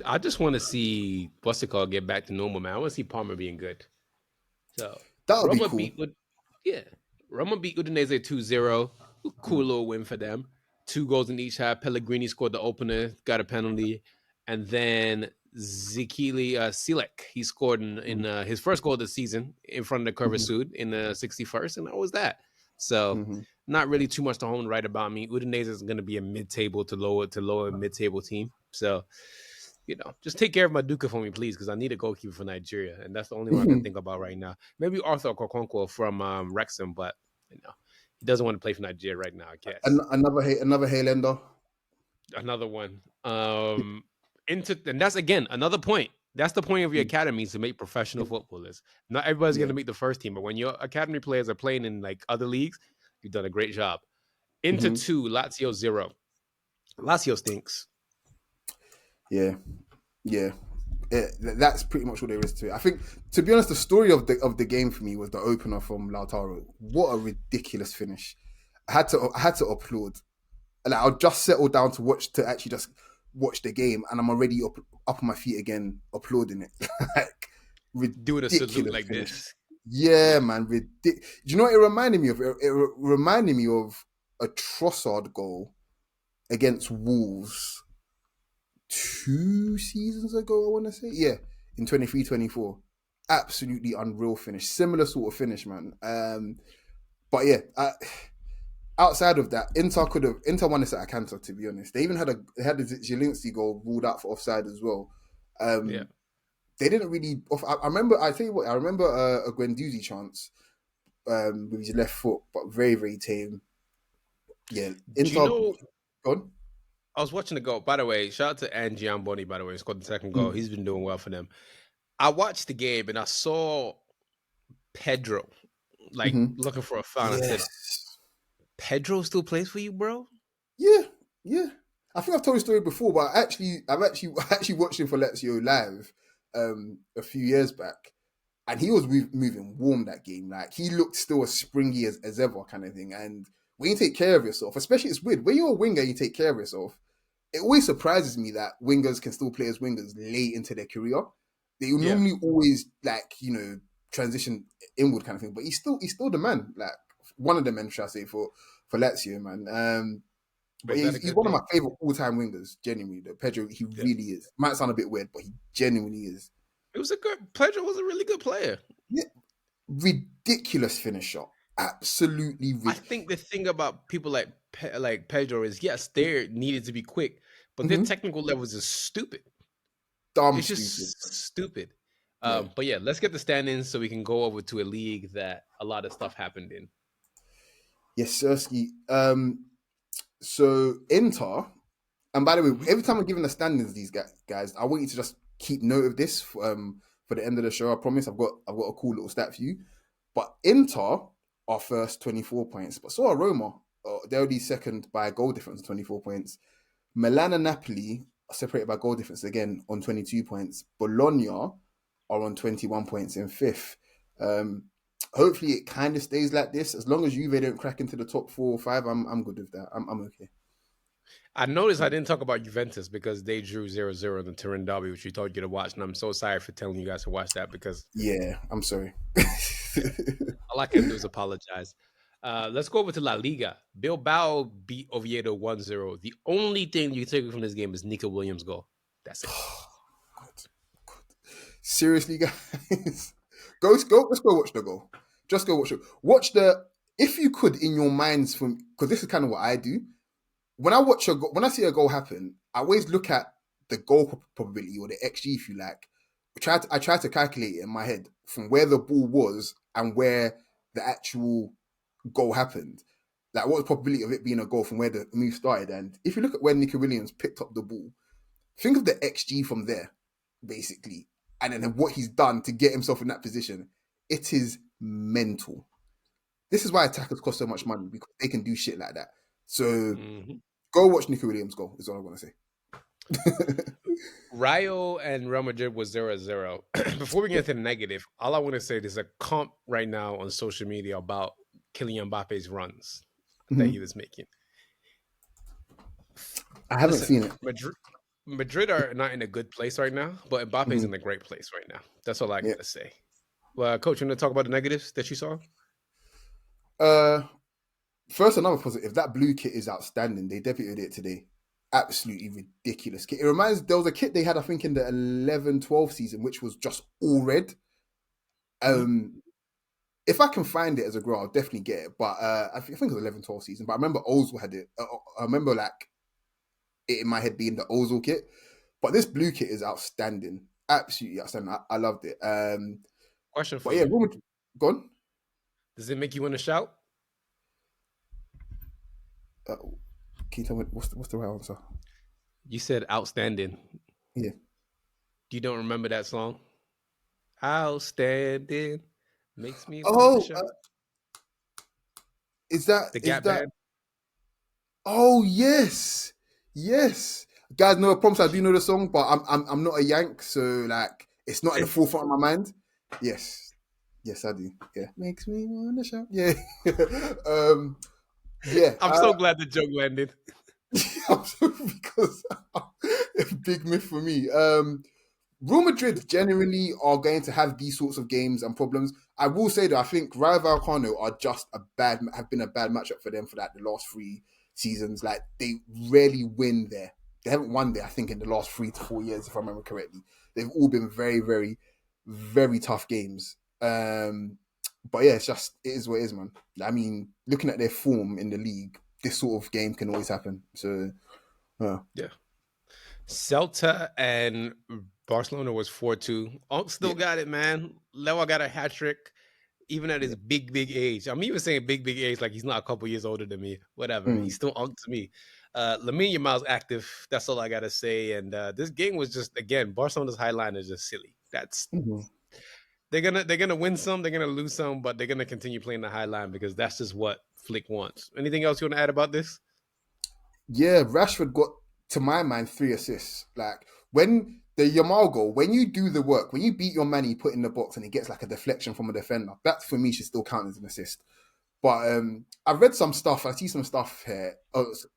I just want to see what's it called get back to normal, man. I want to see Palmer being good. So that would be cool. Roma beat Udinese 2-0. Cool little win for them. 2 goals in each half. Pellegrini scored the opener, got a penalty, and then Zikili Silek, he scored in his first goal of the season in front of the Curva Sud in the 61st, and that was that. So not really too much to home right about me. Udinese is going to be a mid-table to lower mid-table team. So, you know, just take care of Maduka for me, please, because I need a goalkeeper for Nigeria, and that's the only one I can think about right now. Maybe Arthur Kokonkwo from Wrexham, but you know, he doesn't want to play for Nigeria right now, I guess. Another Haylender. Another one. And that's again another point. That's the point of your academy, is to make professional footballers. Not everybody's going to make the first team, but when your academy players are playing in like other leagues, you've done a great job. Inter 2, Lazio 0. Lazio stinks. Yeah. That's pretty much what there is to it. I think, to be honest, the story of the game for me was the opener from Lautaro. What a ridiculous finish! I had to applaud. Like, I'll just settle down to actually just watch the game, and I'm already up on my feet again, applauding it. Like, doing a salute like finish. Yeah, man. Do you know what it reminded me of? It reminded me of a Trossard goal against Wolves 2 seasons ago, I want to say. Yeah, in 23-24. Absolutely unreal finish. Similar sort of finish, man. But yeah, outside of that, Inter won this at a canter, to be honest. They even had the Zielinski goal ruled out for offside as well. Yeah. They didn't really. I remember. I tell you what. I remember a Guendouzi chance with his left foot, but very very tame. Yeah, Do you Inter. know? Gone. I was watching the goal. By the way, shout out to Giamboni. By the way, he scored the second goal. Mm. He's been doing well for them. I watched the game and I saw Pedro like Mm-hmm. looking for a foul. And I said, Yes. "Pedro still plays for you, bro?" Yeah. Yeah. I think I've told the story before, but I actually watched him for Lazio live a few years back, and he was moving warm that game. Like he looked still as springy as ever, kind of thing. And when you take care of yourself, especially it's weird when you're a winger, and you take care of yourself. It always surprises me that wingers can still play as wingers late into their career. They Yeah, normally always transition inward kind of thing, but he's still the man, like one of the men, should I say, for Lazio, man. but But is yeah, that a he's good one of my thing? favorite all time wingers. Genuinely, the Pedro, he Yeah, really is. Might sound a bit weird, but he genuinely is. it was a good. Pedro was a really good player. Yeah, ridiculous finisher, absolutely I think the thing about people like like Pedro is yes, they needed to be quick, but their technical levels is stupid. dumb It's stupid. just stupid. Yeah, But yeah, let's get the standings so we can go over to a league that a lot of stuff happened in. yes, Sirski. So Inter. And by the way, Mhm. every time I'm giving the standings, these guys, I want you to just keep note of this for the end of the show. I promise. I've got a cool little stat for you. But Inter are first 24 points, but so are Roma. They're only second by a goal difference, 24 points. Milan and Napoli are separated by goal difference again on 22 points. Bologna are on 21 points in fifth. Um, Hopefully, it kind of stays like this. As long as Juve don't crack into the top 4 or 5, I'm good with that. I'm okay. I noticed I didn't talk about Juventus because they drew 0-0 in the Turin derby, which we told you to watch. And I'm so sorry for telling you guys to watch that because Yeah, I'm sorry. yeah, all I can do is apologize. Let's go over to La Liga. Bilbao beat Oviedo 1-0. The only thing you take from this game is Nico Williams' goal. That's it. God, God. Seriously, guys, go. Let's go watch the goal. Just go watch it. Watch the if you could in your minds from because this is kind of what I do. When I see a goal happen, I always look at the goal probability or the XG, if you like. I try to calculate it in my head from where the ball was and where the actual goal happened. Like what was the probability of it being a goal from where the move started? And if you look at where Nico Williams picked up the ball, think of the XG from there, basically, and then what he's done to get himself in that position. It is mental. This is why attackers cost so much money because they can do shit like that. So Mhm. go watch Nico Williams go. Is all I'm gonna say. Rayo and Real Madrid was 0-0. Before we get into the negative, all I want to say there's a comp right now on social media about Kylian Mbappe's runs that he Mhm. was making. I haven't Listen, seen it. Madrid are not in a good place right now, but Mbappe's Mhm. in a great place right now. That's all I Yeah. gotta say. Well, Coach, you want to talk about the negatives that you saw? Uh, First, another positive. That blue kit is outstanding. They debuted it today. Absolutely ridiculous kit. It reminds there was a kit they had, I think, in the 11-12 season, which was just all red. Mhm. Um, if I can find it as a girl, I'll definitely get it. But I think it was 11-12 season. But I remember Ozil had it. I remember like it in my head being the Ozil kit. But this blue kit is outstanding. Absolutely outstanding. I loved it. Question for But yeah, you: gone. does it make you want to shout? Uh, can you tell me what's the right answer? You said outstanding. Yeah. You don't remember that song? Outstanding makes me want to Oh, shout. is that The is Gap that? Band. Oh yes, yes. Guys, no, I promise I do know the song, but I'm not a Yank, so like it's not in the forefront of my mind. Yes, yes, I do. Yeah, makes me wanna shout. Yeah, um, yeah. I'm so glad the joke landed. Because big myth for me. Real Madrid generally are going to have these sorts of games and problems. I will say that I think Rayo Vallecano are just have been a bad matchup for them for like the last 3 seasons. Like they rarely win there. They haven't won there, I think, in the last 3 to 4 years, if I remember correctly. They've all been very, very, very tough games. But yeah, it is what it is, man. I mean, looking at their form in the league, this sort of game can always happen. So, Yeah. Celta and Barcelona was 4-2. Unk still yeah, got it, man. Lewa got a hat trick, even at yeah. his big age. I'm even saying big age like he's not a couple years older than me. Whatever. Mm, He's still Unk to me. Lamine Yamal's active. That's all I gotta say. And this game was just, again, Barcelona's high line is just silly. mhm. They're gonna win some, they're gonna lose some, but they're gonna continue playing the high line because that's just what Flick wants. Anything else you want to add about this? Yeah, Rashford got, to my mind, 3 assists. Like when the Yamal goal, when you do the work, when you beat your man, you put in the box and he gets like a deflection from a defender, that for me should still count as an assist. But I've read some stuff. I see some stuff here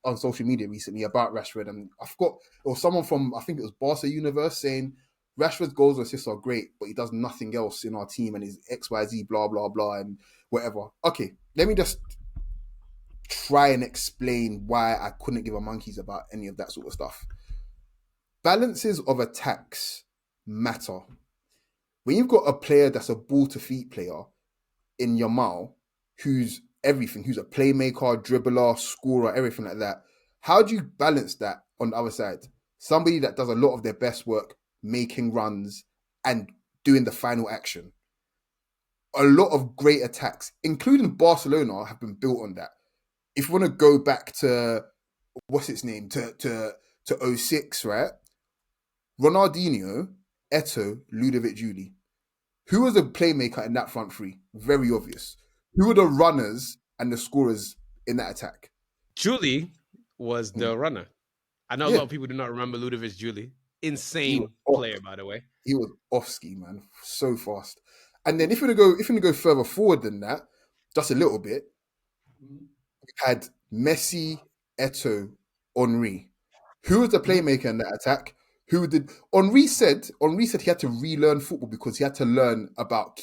on social media recently about Rashford, and I forgot, or someone from, I think it was Barca Universe, saying Rashford's goals and assists are great, but he does nothing else in our team, and his XYZ blah blah blah and whatever. Okay, let me just try and explain why I couldn't give a monkeys about any of that sort of stuff. Balances of attacks matter. When you've got a player that's a ball to feet player in Yamal, who's everything, who's a playmaker, dribbler, scorer, everything like that, how do you balance that on the other side? Somebody that does a lot of their best work, making runs and doing the final action. A lot of great attacks, including Barcelona, have been built on that. If you want to go back to what's its name to 06, right? Ronaldinho, Eto, Ludovic Juli. Who was the playmaker in that front three? Very obvious. Who were the runners and the scorers in that attack? Julie was Hmm. the runner. I know a Yeah, lot of people do not remember Ludovic Julie. he was Insane off. player, by the way. He was off ski, man, so fast. And then if you want to go further forward than that, just a little bit, we had Messi, Eto, Henri. Who was the Mhm. playmaker in that attack? Who did Henri said he had to relearn football because he had to learn about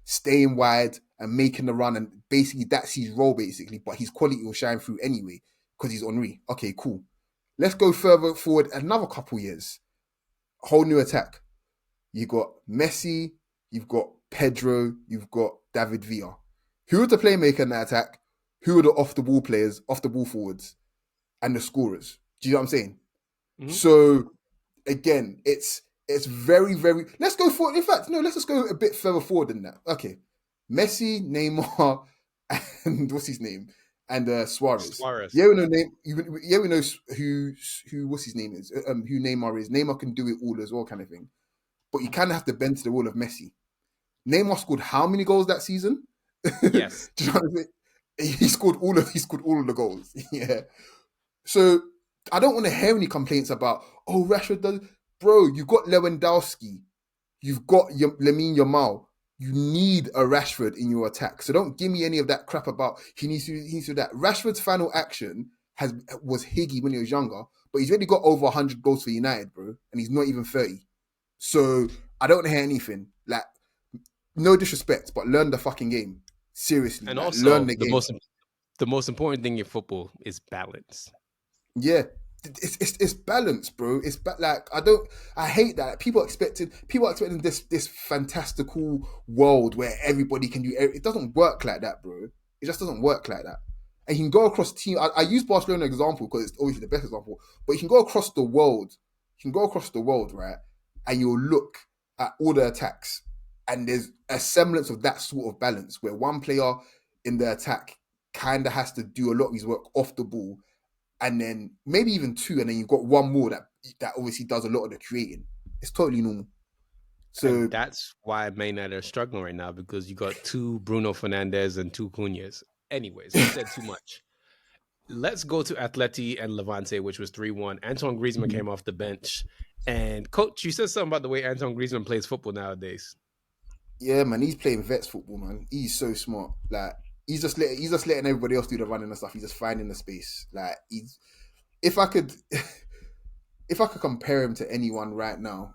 staying wide and making the run, and basically that's his role basically, but his quality will shine through anyway because he's Henri. Okay, cool. Let's go further forward another couple years. Whole new attack. You got Messi, you've got Pedro, you've got David Villa. Who are the playmaker in that attack? Who are the off the ball players, off the ball forwards, and the scorers? Do you know what I'm saying? Mhm. So again, it's very, very. Let's go forward. In fact, no, let's just go a bit further forward than that. Okay, Messi, Neymar, and what's his name, and Suarez. Suarez. Yeah, we know name. Yeah, we know who what's his name is. Who Neymar is. Neymar can do it all as well, kind of thing. But you kind of have to bend to the will of Messi. Neymar scored how many goals that season? Do Yes. you know what I mean? He scored all of the goals. Yeah. So I don't want to hear any complaints about, oh, Rashford does. Bro, you've got Lewandowski, you've got Lamine Yamal. You need a Rashford in your attack. So don't give me any of that crap about he needs to do that. Rashford's final action was Higgy when he was younger, but he's already got over 100 goals for United, bro, and he's not even 30. So I don't want to hear anything. Like, no disrespect, but learn the fucking game. Seriously, And like learn also the the game. most important thing in football is balance. Yeah, it's balance, bro. Like I hate that people are expecting this fantastical world where everybody can do. It doesn't work like that, bro. It just doesn't work like that. And you can go across team. I use Barcelona example because it's obviously the best example. But you can go across the world. You can go across the world, right? And you'll look at all the attacks, and there's a semblance of that sort of balance where one player in the attack kind of has to do a lot of his work off the ball, and then maybe even two, and then you've got one more that obviously does a lot of the creating. It's totally normal. And So that's why Man United are struggling right now because you got two Bruno Fernandes and two Cunhas. Anyways, we said too much. Let's go to Atleti and Levante, which was 3-1. Antoine Griezmann came off the bench. And coach, you said something about the way Antoine Griezmann plays football nowadays. yeah, man, he's playing vets football, man. He's so smart. Like he's just letting everybody else do the running and stuff. He's just finding the space. Like if I could, if I could compare him to anyone right now,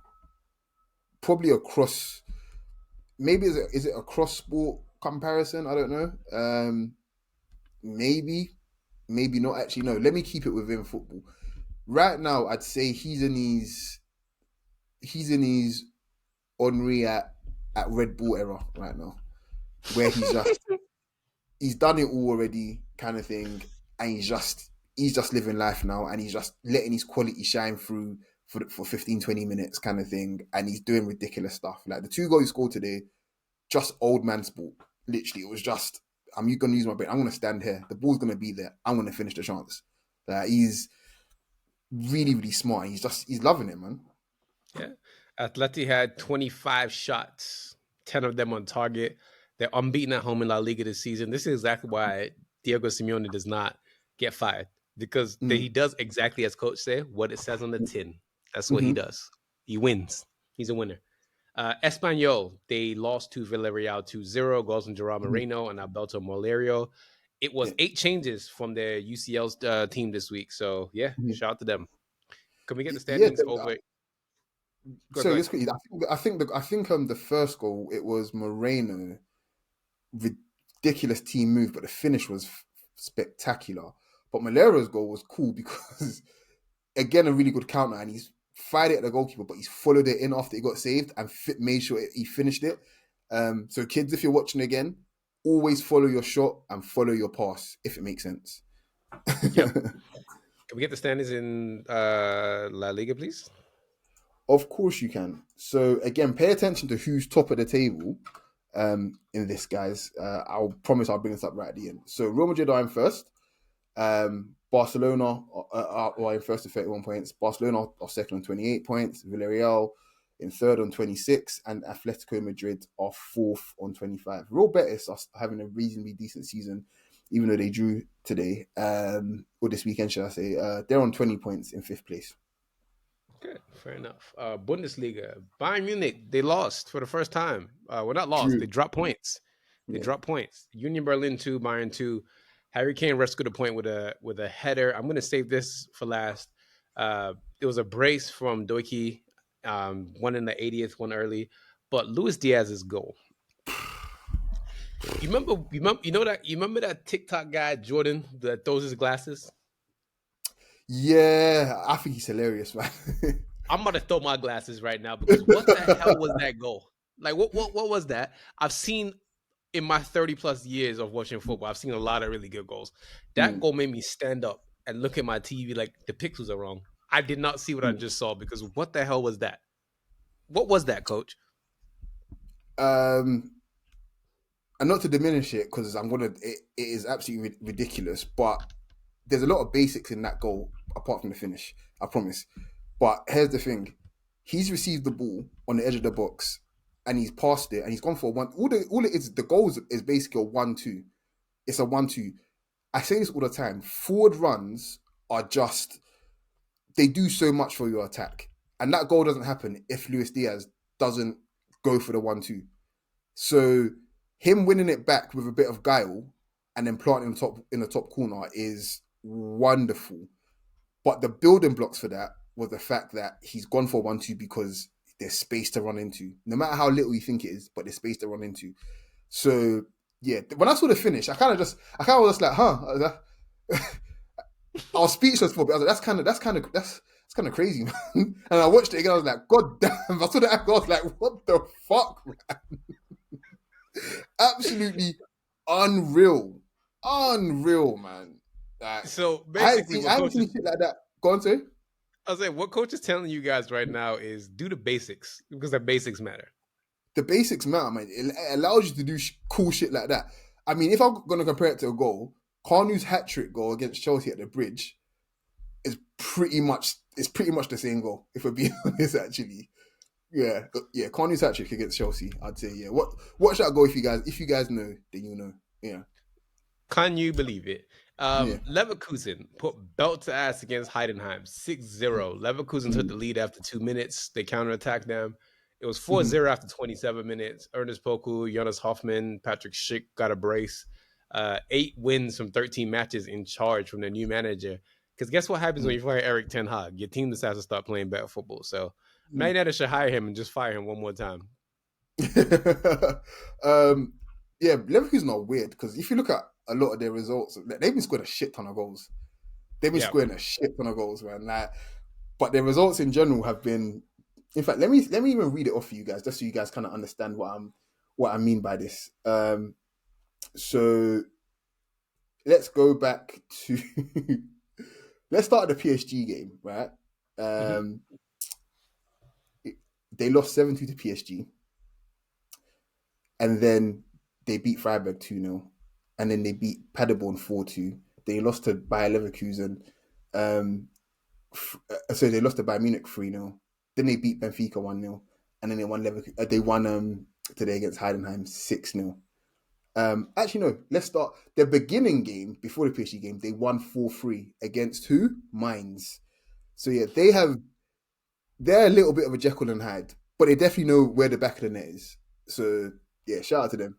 probably across. Maybe is it a cross sport comparison? I don't know. Maybe, maybe not. Actually, no. Let me keep it within football. Right now, I'd say he's in his Henri at Red Bull era right now, where he's done it all already, kind of thing, and he's just living life now, and he's just letting his quality shine through for 15, 20 minutes, kind of thing, and he's doing ridiculous stuff. Like the two goals he scored today, just old man sport. Literally, it was just I'm gonna use my brain. I'm gonna stand here. The ball's gonna be there. I'm gonna finish the chance. He's really, really smart. He's loving it, man. Yeah. Atleti had 25 shots, 10 of them on target. They're unbeaten at home in La Liga this season. This is exactly why Diego Simeone does not get fired, because he Mm. does exactly as coach said, what it says on the tin. That's what he Mm-hmm. does. He wins. He's a winner. Espanyol, they lost to Villarreal 2-0, goals from Gerard Mm-hmm. Moreno and Alberto Molerio. It was Yeah. 8 changes from their UCL's team this week. So, yeah, Mm-hmm. shout out to them. Can we get the Yeah. standings over? Go So ahead. this quickly, I think the first goal it was Moreno, ridiculous team move, but the finish was spectacular. But Malero's goal was cool because again a really good counter, and he's fired it at the goalkeeper, but he's followed it in after it got saved and made sure he finished it. So kids, if you're watching again, always follow your shot and follow your pass if it makes sense. Yep. Can we get the standings in La Liga, please? Of course you can. So again, pay attention to who's top of the table in this, guys. I'll promise I'll bring this up right at the end. So Real Madrid are in first. Barcelona are in first with 31 points. Barcelona are second on 28 points. Villarreal in third on 26. And Atletico Madrid are fourth on 25. Real Betis are having a reasonably decent season, even though they drew today, or this weekend, should I say. They're on 20 points in fifth place. Good, fair enough. Bundesliga, Bayern Munich, they lost for the first time. Well, not lost, they Drew. dropped points. They Yeah. dropped points. Union Berlin 2, Bayern 2. Harry Kane rescued a point with a header. I'm going to save this for last. It was a brace from Doiki, one in the 80th, one early. But Luis Diaz's goal. You remember that TikTok guy Jordan that throws his glasses? Yeah, I think he's hilarious, man. I'm about to throw my glasses right now because what the hell was that goal? Like what was that? I've seen in my 30 plus years of watching football, I've seen a lot of really good goals. That Mm, goal made me stand up and look at my TV like the pixels are wrong. I did not see what I mm. just saw because what the hell was that? What was that, coach? Um, and not to diminish it because it is absolutely ridiculous, but there's a lot of basics in that goal apart from the finish. I promise. But here's the thing: he's received the ball on the edge of the box, and he's passed it, and he's gone for a one. All it is, the goal is basically a 1-2. It's a 1-2. I say this all the time. Forward runs are just they do so much for your attack, and that goal doesn't happen if Luis Diaz doesn't go for the 1-2. So him winning it back with a bit of guile and then planting in the top corner is wonderful. But the building blocks for that was the fact that he's gone for 1-2 because there's space to run into. No matter how little you think it is, but there's space to run into. So yeah, when I saw the finish, I kind of was just like, huh. I was speechless for a bit. I was like, that's kind of crazy, man. And I watched it again. I was like, God damn! I saw that. I was like, what the fuck, man? Absolutely unreal, man. Like, So basically, I what haven't coach is seen shit like that. Go on, say. I was saying, what coach is telling you guys right now is do the basics because the basics matter. The basics matter, man. It allows you to do cool shit like that. I mean, if I'm gonna compare it to a goal, Carnew's hat trick goal against Chelsea at the Bridge is pretty much the same goal. If we're being honest, actually, yeah. Carney's hat trick against Chelsea, I'd say, yeah. Watch that goal if you guys know, then you know. Yeah, Can you believe it? yeah. Leverkusen put belt to ass against Heidenheim 6-0. Leverkusen took Mm-hmm. the lead after 2 minutes. They counterattacked them. It was Mm-hmm. 4-0 after 27 minutes. Ernest Poku, Jonas Hoffman, Patrick Schick got a brace. 8 wins from 13 matches in charge from their new manager. Because guess what happens when Mm. you fire Eric Ten Hag? Your team decides to start playing better football. So Man United should hire him and just fire him one more time. um, yeah, Leverkusen are weird because if you look at a lot of their results, they've been scoring a shit ton of goals. They've been Yeah. scoring a shit ton of goals, man. Like, but their results in general have been. In fact, let me even read it off for you guys, just so you guys kind of understand what I mean by this. So let's go back to let's start at the PSG game, right? Mhm. Um, they lost 7-2 to PSG, and then they beat Freiburg 2-0, and then they beat Paderborn 4-2. They lost to Bayer Leverkusen. Um, so they lost to Bayern Munich 3-0. Then they beat Benfica 1-0, and then they won they won today against Heidenheim 6-0. Actually, no. Let's start the beginning game before the PSG game. They won 4-3 against who? Mainz. So yeah, they're a little bit of a Jekyll and Hyde, but they definitely know where the back of the net is. So yeah, shout out to them.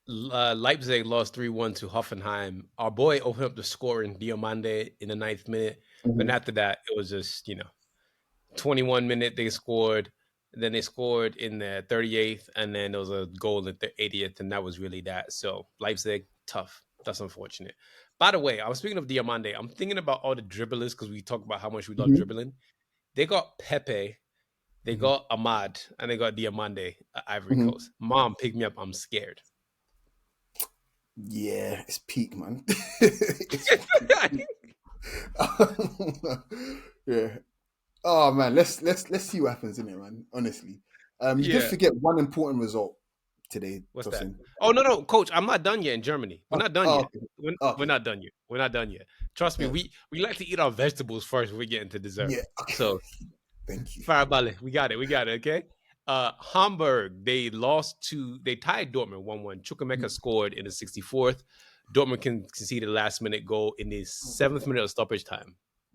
Leipzig lost 3-1 to Hoffenheim. Our boy opened up the score in Diomande in the 9th minute. But Mm-hmm. after that, it was just, 21 minute they scored. Then they scored in the 38th, and then there was a goal in the 80th, and that was really that. So Leipzig, tough. That's unfortunate. By the way, I was speaking of Diamande. I'm thinking about all the dribblers because we talk about how much we love Mm-hmm. dribbling. They got Pepe, they Mm-hmm. got Ahmad, and they got Diamande, Ivory Mm-hmm. Coast. Mom, pick me up. I'm scared. Yeah, it's peak, man. It's peak. Yeah. Oh man, let's see what happens in it, man. Honestly, you did Yeah. forget one important result today, What's that? Tosin. Oh no, coach, I'm not done yet in Germany. We're Oh, not done oh, yet. okay. We're Okay. not done yet. We're not done yet. Trust me, Yeah. we like to eat our vegetables first before we get into dessert. Yeah. Okay. So Thank you. Farabale, we got it. We got it. Okay. Hamburg, they tied Dortmund 1-1. Chukwemeka scored in the 64th. Dortmund conceded a last minute goal in the 7th minute of stoppage time.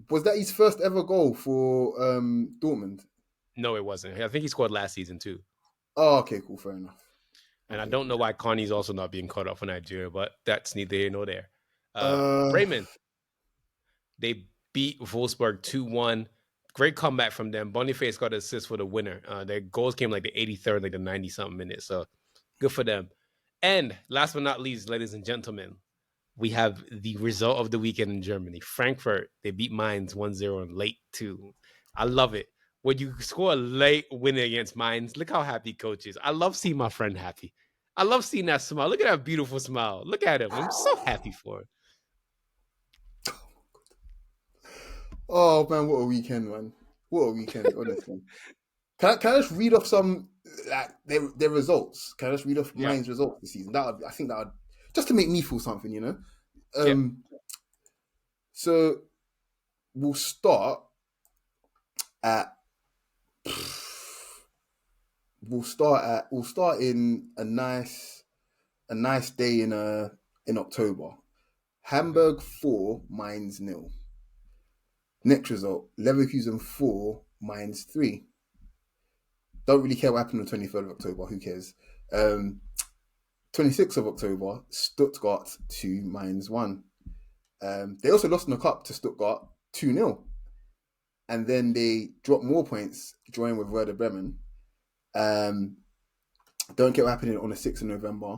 Was that his first ever goal for Dortmund? No, it wasn't. I think he scored last season too. Oh, okay, cool, fair enough. And I Okay, don't know cool. why Connie's also not being caught up for Nigeria, but that's neither here nor there. Uh, Bremen, they beat Wolfsburg 2-1. Great comeback from them. Boniface got an assist for the winner. Their goals came like the 83rd, like the 90-something minutes. So good for them. And last but not least, ladies and gentlemen, we have the result of the weekend in Germany. Frankfurt, they beat Mainz 1-0 and late too. I love it. When you score a late win against Mainz, look how happy coach is. I love seeing my friend happy. I love seeing that smile. Look at that beautiful smile. Look at him. I'm so happy for him. oh man, what a weekend, man! What a weekend, honestly. Can I just read off some like their results? Can I just read off Yeah. mine's results this season? I think that would just to make me feel something, you know. Yeah. Um, so we'll start at we'll start in a nice day in October. Okay. Hamburg 4, Mainz 0. Next result, Leverkusen 4, Mainz 3. Don't really care what happened on the 23rd of October. Who cares? 26th of October, Stuttgart 2, Mainz 1. They also lost in the cup to Stuttgart 2-0. And then they dropped more points, drawing with Werder Bremen. Um, don't care what happened on the 6th of November.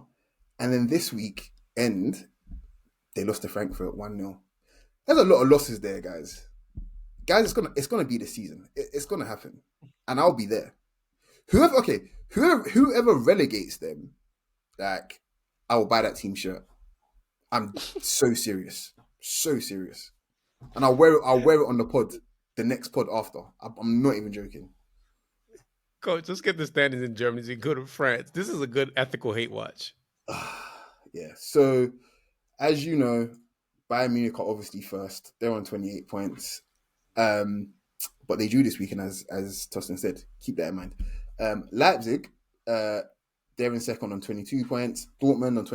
And then this week end, they lost to Frankfurt 1-0. There's a lot of losses there, guys. Guys, it's gonna be the season. It's gonna happen. And I'll be there. Whoever relegates them, like, I will buy that team shirt. I'm so serious. So serious. And I'll wear it on the pod, the next pod after. I'm not even joking. Coach, let's get the standings in Germany so you go to France. This is a good ethical hate watch. Yeah. So as you know, Bayern Munich are obviously first. They're on 28 points. But they drew this weekend, as Tosin said. Keep that in mind. Leipzig, they're in second on 22 points. Dortmund on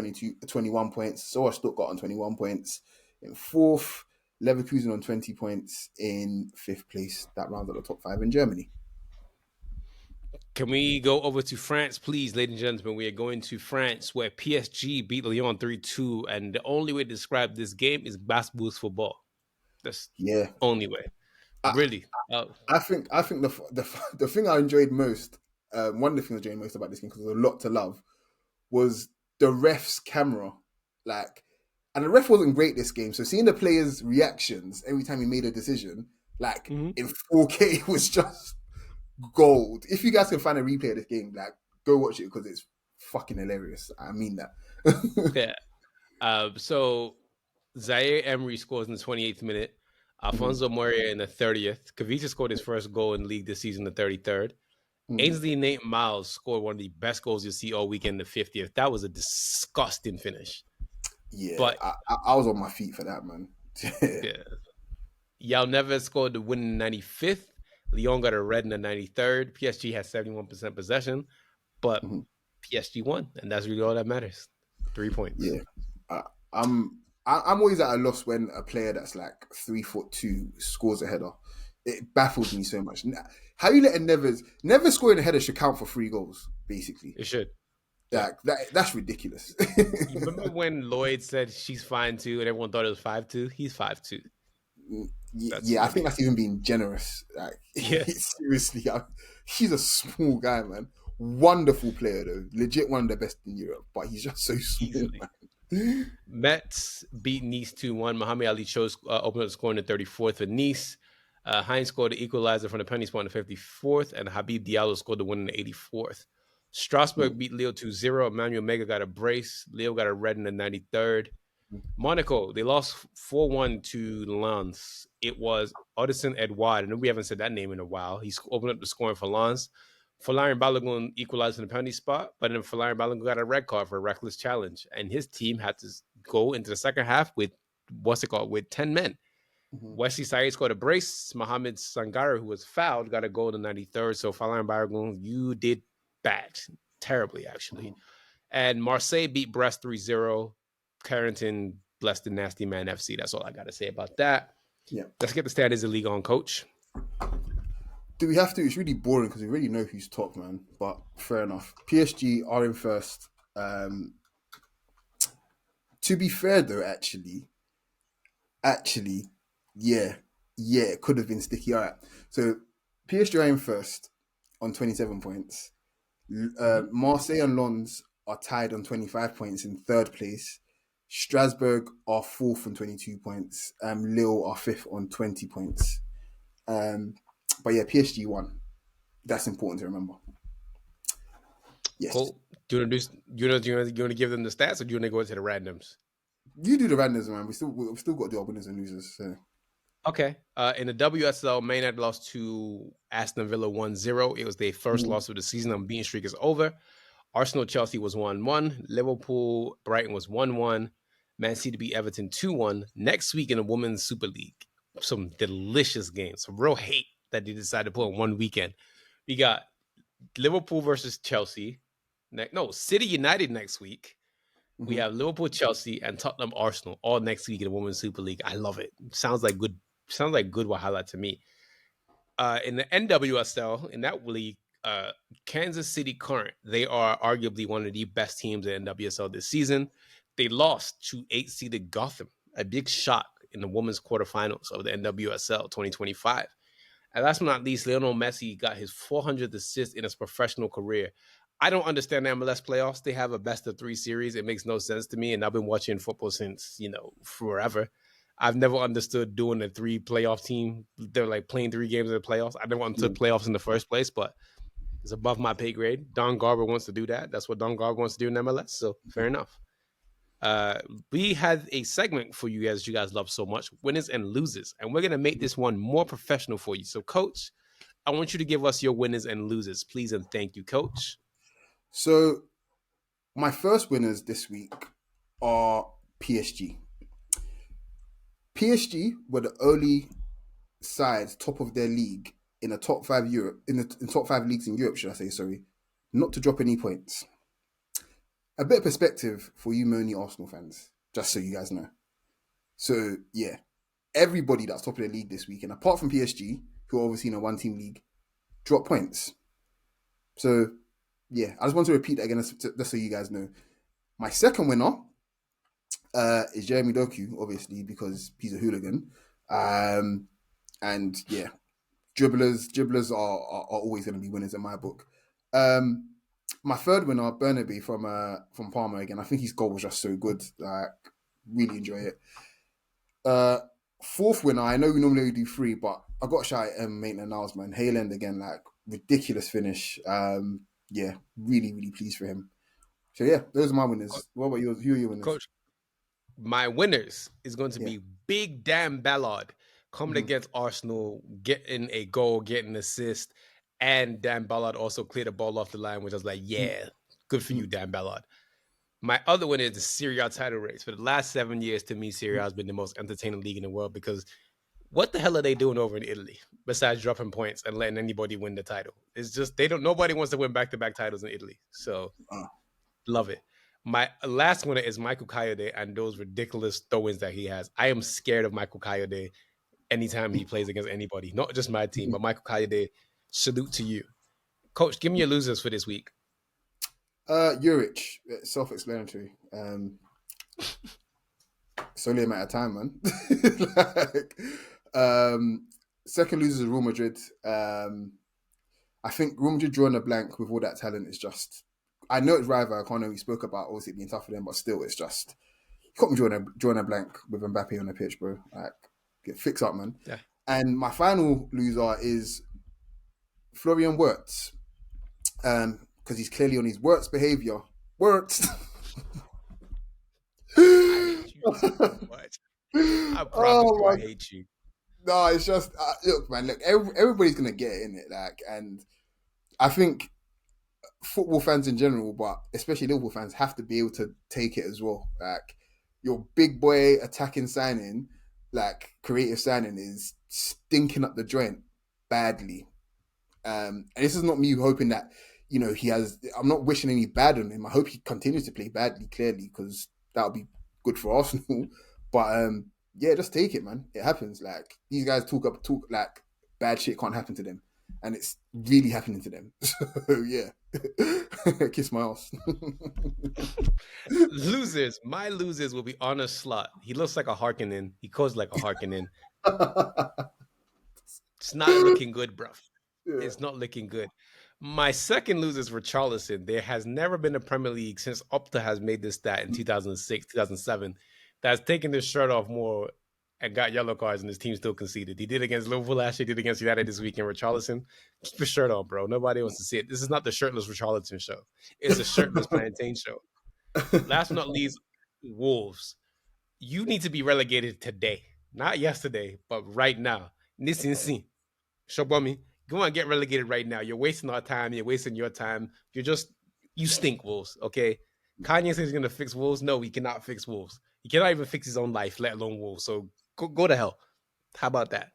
21 points. So are Stuttgart on 21 points. In fourth, Leverkusen on 20 points. In fifth place, that rounds out the top five in Germany. Can we go over to France, please, ladies and gentlemen? We are going to France where PSG beat Lyon 3-2. And the only way to describe this game is basketball football. That's Yeah. only way. I, Really. I think the thing I enjoyed most, one of the things I enjoyed most about this game, because there's a lot to love, was the ref's camera. Like, and the ref wasn't great this game, so seeing the players' reactions every time he made a decision, like Mhm. in 4K, was just gold. If you guys can find a replay of this game, like, go watch it because it's fucking hilarious. I mean that. Yeah. So Zaire Emery scores in the 28th minute. Mhm, Alfonso Moria in the 30th. Kavita scored his first goal in the league this season, the 33rd. mhm. Ainsley Nate Miles scored one of the best goals you'll see all weekend, the 50th. That was a disgusting finish. Yeah, But I was on my feet for that, man. yeah, Yao Neves scored the win in the 95th. Leon got a red in the 93rd. PSG had 71% possession, but Mhm. PSG won, and that's really all that matters. 3 points. Yeah, I, I'm always at a loss when a player that's like 3'2" scores a header. It baffles me so much. How you let a Neves scoring a header should count for 3 goals, basically. It should. Yeah. Like that's ridiculous. You remember when Lloyd said she's fine too, and everyone thought it was 5'2"? He's 5'2". That's Yeah, I think ridiculous. that's even being generous. Like, Yeah, seriously, he's a small guy, man. Wonderful player though, legit one of the best in Europe, but he's just so small, easily. man. Mets beat Nice 2-1. Mohamed Ali chose opened up the score in the 34th for Nice. Hines scored the equalizer from the penalty spot in the 54th, and Habib Diallo scored the win in the 84th. Strasbourg beat Leo 2-0. Emmanuel Mega got a brace. Leo got a red in the 93rd. Monaco, they lost 4-1 to Lens. It was Odison Edouard, and we haven't said that name in a while. He's opened up the scoring for Lens. Folarin Balogun equalized in the penalty spot, but then Folarin Balogun got a red card for a reckless challenge, and his team had to go into the second half with with 10 men. Mhm, Wesley Said scored a brace. Mohamed Sangara, who was fouled, got a goal in the 93rd. So Folarin Balogun, you did bad, terribly actually. mhm. And Marseille beat Brest 3-0. Carrington blessed the Nasty Man FC. That's all I got to say about that. Yeah. Let's get the standings of the league on, Coach. Do we have to? It's really boring because we already know who's top, man. But fair enough. PSG are in first. To be fair, though, actually, yeah, it could have been sticky. All right. So PSG are in first on 27 points. Mm-hmm. Marseille and Lens are tied on 25 points in third place. Strasbourg are fourth on 22 points. Lille are fifth on 20 points. Um, but yeah, PSG won. That's important to remember. Yes. Cool. Do you want to do you want to give them the stats, or do you want to go into the randoms? You do the randoms, man. We've still got to do our winners and losers. So. Okay. In the WSL, Man United lost to Aston Villa 1-0. It was their first Mhm, loss of the season. Unbeaten streak is over. Arsenal Chelsea was 1-1. Liverpool Brighton was 1-1. Man City beat Everton 2-1. Next week in the Women's Super League, some delicious games, some real hate that they decided to put on one weekend. We got Liverpool versus Chelsea. No, City United next week. We mhm, have Liverpool, Chelsea, and Tottenham Arsenal all next week in the Women's Super League. I love it. Sounds like good. Sounds like good Wahala to me. In the NWSL, in that league, Kansas City Current, they are arguably one of the best teams in NWSL this season. They lost to 8-seeded Gotham, a big shock in the women's quarterfinals of the NWSL 2025. And last but not least, Lionel Messi got his 400th assist in his professional career. I don't understand the MLS playoffs. They have a best of three series. It makes no sense to me. And I've been watching football since, forever. I've never understood doing a three playoff team. They're like playing 3 games in the playoffs. I never understood mhm, playoffs in the first place, but it's above my pay grade. Don Garber wants to do that. That's what Don Garber wants to do in MLS. So fair enough. Uh, we had a segment for you guys you guys love so much, winners and losers. And we're going to make mhm. this one more professional for you. So, Coach, I want you to give us your winners and losers, please, and thank you, Coach. So my first winners this week are PSG. PSG were the only side top of their league in the top five Europe in top five leagues in Europe, should I say? Sorry, not to drop any points. A bit of perspective for you, Moni Arsenal fans, just so you guys know. So yeah, everybody that's top of the league this week, and apart from PSG, who are obviously in a one-team league, drop points. So yeah, I just want to repeat that again, just so you guys know. My second winner is Jeremy Doku, obviously, because he's a hooligan. And yeah, dribblers are always going to be winners in my book. My third winner, Burnaby from Parma again. I think his goal was just so good. Like, really enjoy it. Fourth winner, I know we normally do three, but I got to shout at Maitland Niles, man. Hayland again, like ridiculous finish. Yeah, really pleased for him. So yeah, those are my winners. What about yours? Who are your winners? Coach, my winners is going to Yeah. be Big Dan Ballard coming against Arsenal, getting a goal, getting an assist, and Dan Ballard also cleared the ball off the line, which I was like, yeah, good for you, Dan Ballard. My other one is the Serie A title race. For the last 7 years, to me, Serie A has been the most entertaining league in the world because what the hell are they doing over in Italy besides dropping points and letting anybody win the title? It's just nobody wants to win back-to-back titles in Italy. So love it. My last winner is Michael Coyote and those ridiculous throw-ins that he has. I am scared of Michael Coyote anytime he plays against anybody, not just my team, but Michael Coyote, salute to you. Coach, give me your losers for this week. Juric, self-explanatory. It's only a matter of time, man. Second loser is Real Madrid. I think Real Madrid drawing a blank with all that talent is just. I know it's rival. I can't know we spoke about obviously being tough for them, but still, it's just you can't be drawing a blank with Mbappe on the pitch, bro. Like, fix up, man. Yeah. And my final loser is Florian Wirtz, because he's clearly on his Wirtz behaviour. Wirtz. I hate you so much. I promise you, I hate you. No, it's just look, man. Look, everybody's gonna get it in it, like, and I think football fans in general, but especially Liverpool fans, have to be able to take it as well. Like, your big boy attacking signing, like creative signing, is stinking up the joint badly. And this is not me hoping that he has. I'm not wishing any bad on him. I hope he continues to play badly, clearly, because that would be good for Arsenal. But yeah, just take it, man. It happens. Like, these guys talk like bad shit can't happen to them, and it's really happening to them. So yeah, kiss my ass. Losers. My losers will be Arne Slot. He looks like a Harkonnen. He goes like a Harkonnen. It's not looking good, bruv. Yeah. It's not looking good. My second losers were Richarlison. There has never been a Premier League since Opta has made this stat in 2006, 2007 that's taken his shirt off more and got yellow cards, and his team still conceded. He did against Liverpool last year, did against United this weekend. Richarlison, keep your shirt on, bro. Nobody wants to see it. This is not the shirtless Richarlison show. It's a shirtless plantain show. Last but not least, Wolves. You need to be relegated today. Not yesterday, but right now. Nisinsin. Shobami. Go on, get relegated right now. You're wasting our time. You're wasting your time. You stink, Wolves, okay? Kanye says he's going to fix Wolves. No, he cannot fix Wolves. He cannot even fix his own life, let alone Wolves. So go to hell. How about that?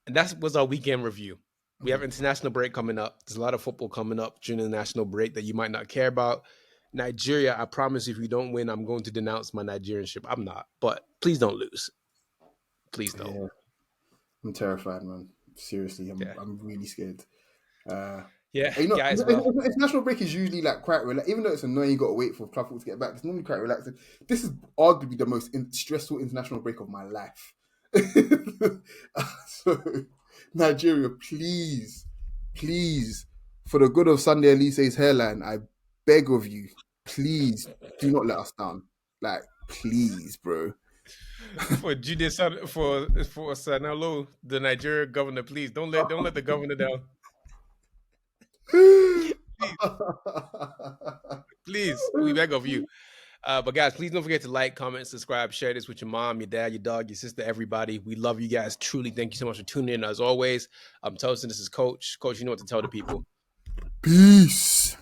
And that was our weekend review. We have international break coming up. There's a lot of football coming up during the national break that you might not care about. Nigeria, I promise if you don't win, I'm going to denounce my Nigerianship. I'm not. But please don't lose. Please don't. Yeah. I'm terrified, man. Seriously, I'm really scared. Guys. International break is usually like quite relaxed. Even though it's annoying, you got to wait for club football to get back. It's normally quite relaxing. This is arguably the most stressful international break of my life. So, Nigeria, please, for the good of Sunday Elise's hairline, I beg of you, please do not let us down. Like, please, bro. For Sanalo, the Nigeria governor, please don't let the governor down. Please, we beg of you. But guys, please don't forget to like, comment, subscribe, share this with your mom, your dad, your dog, your sister, everybody. We love you guys. Truly, thank you so much for tuning in. As always, I'm Tosin. This is Coach. Coach, you know what to tell the people. Peace.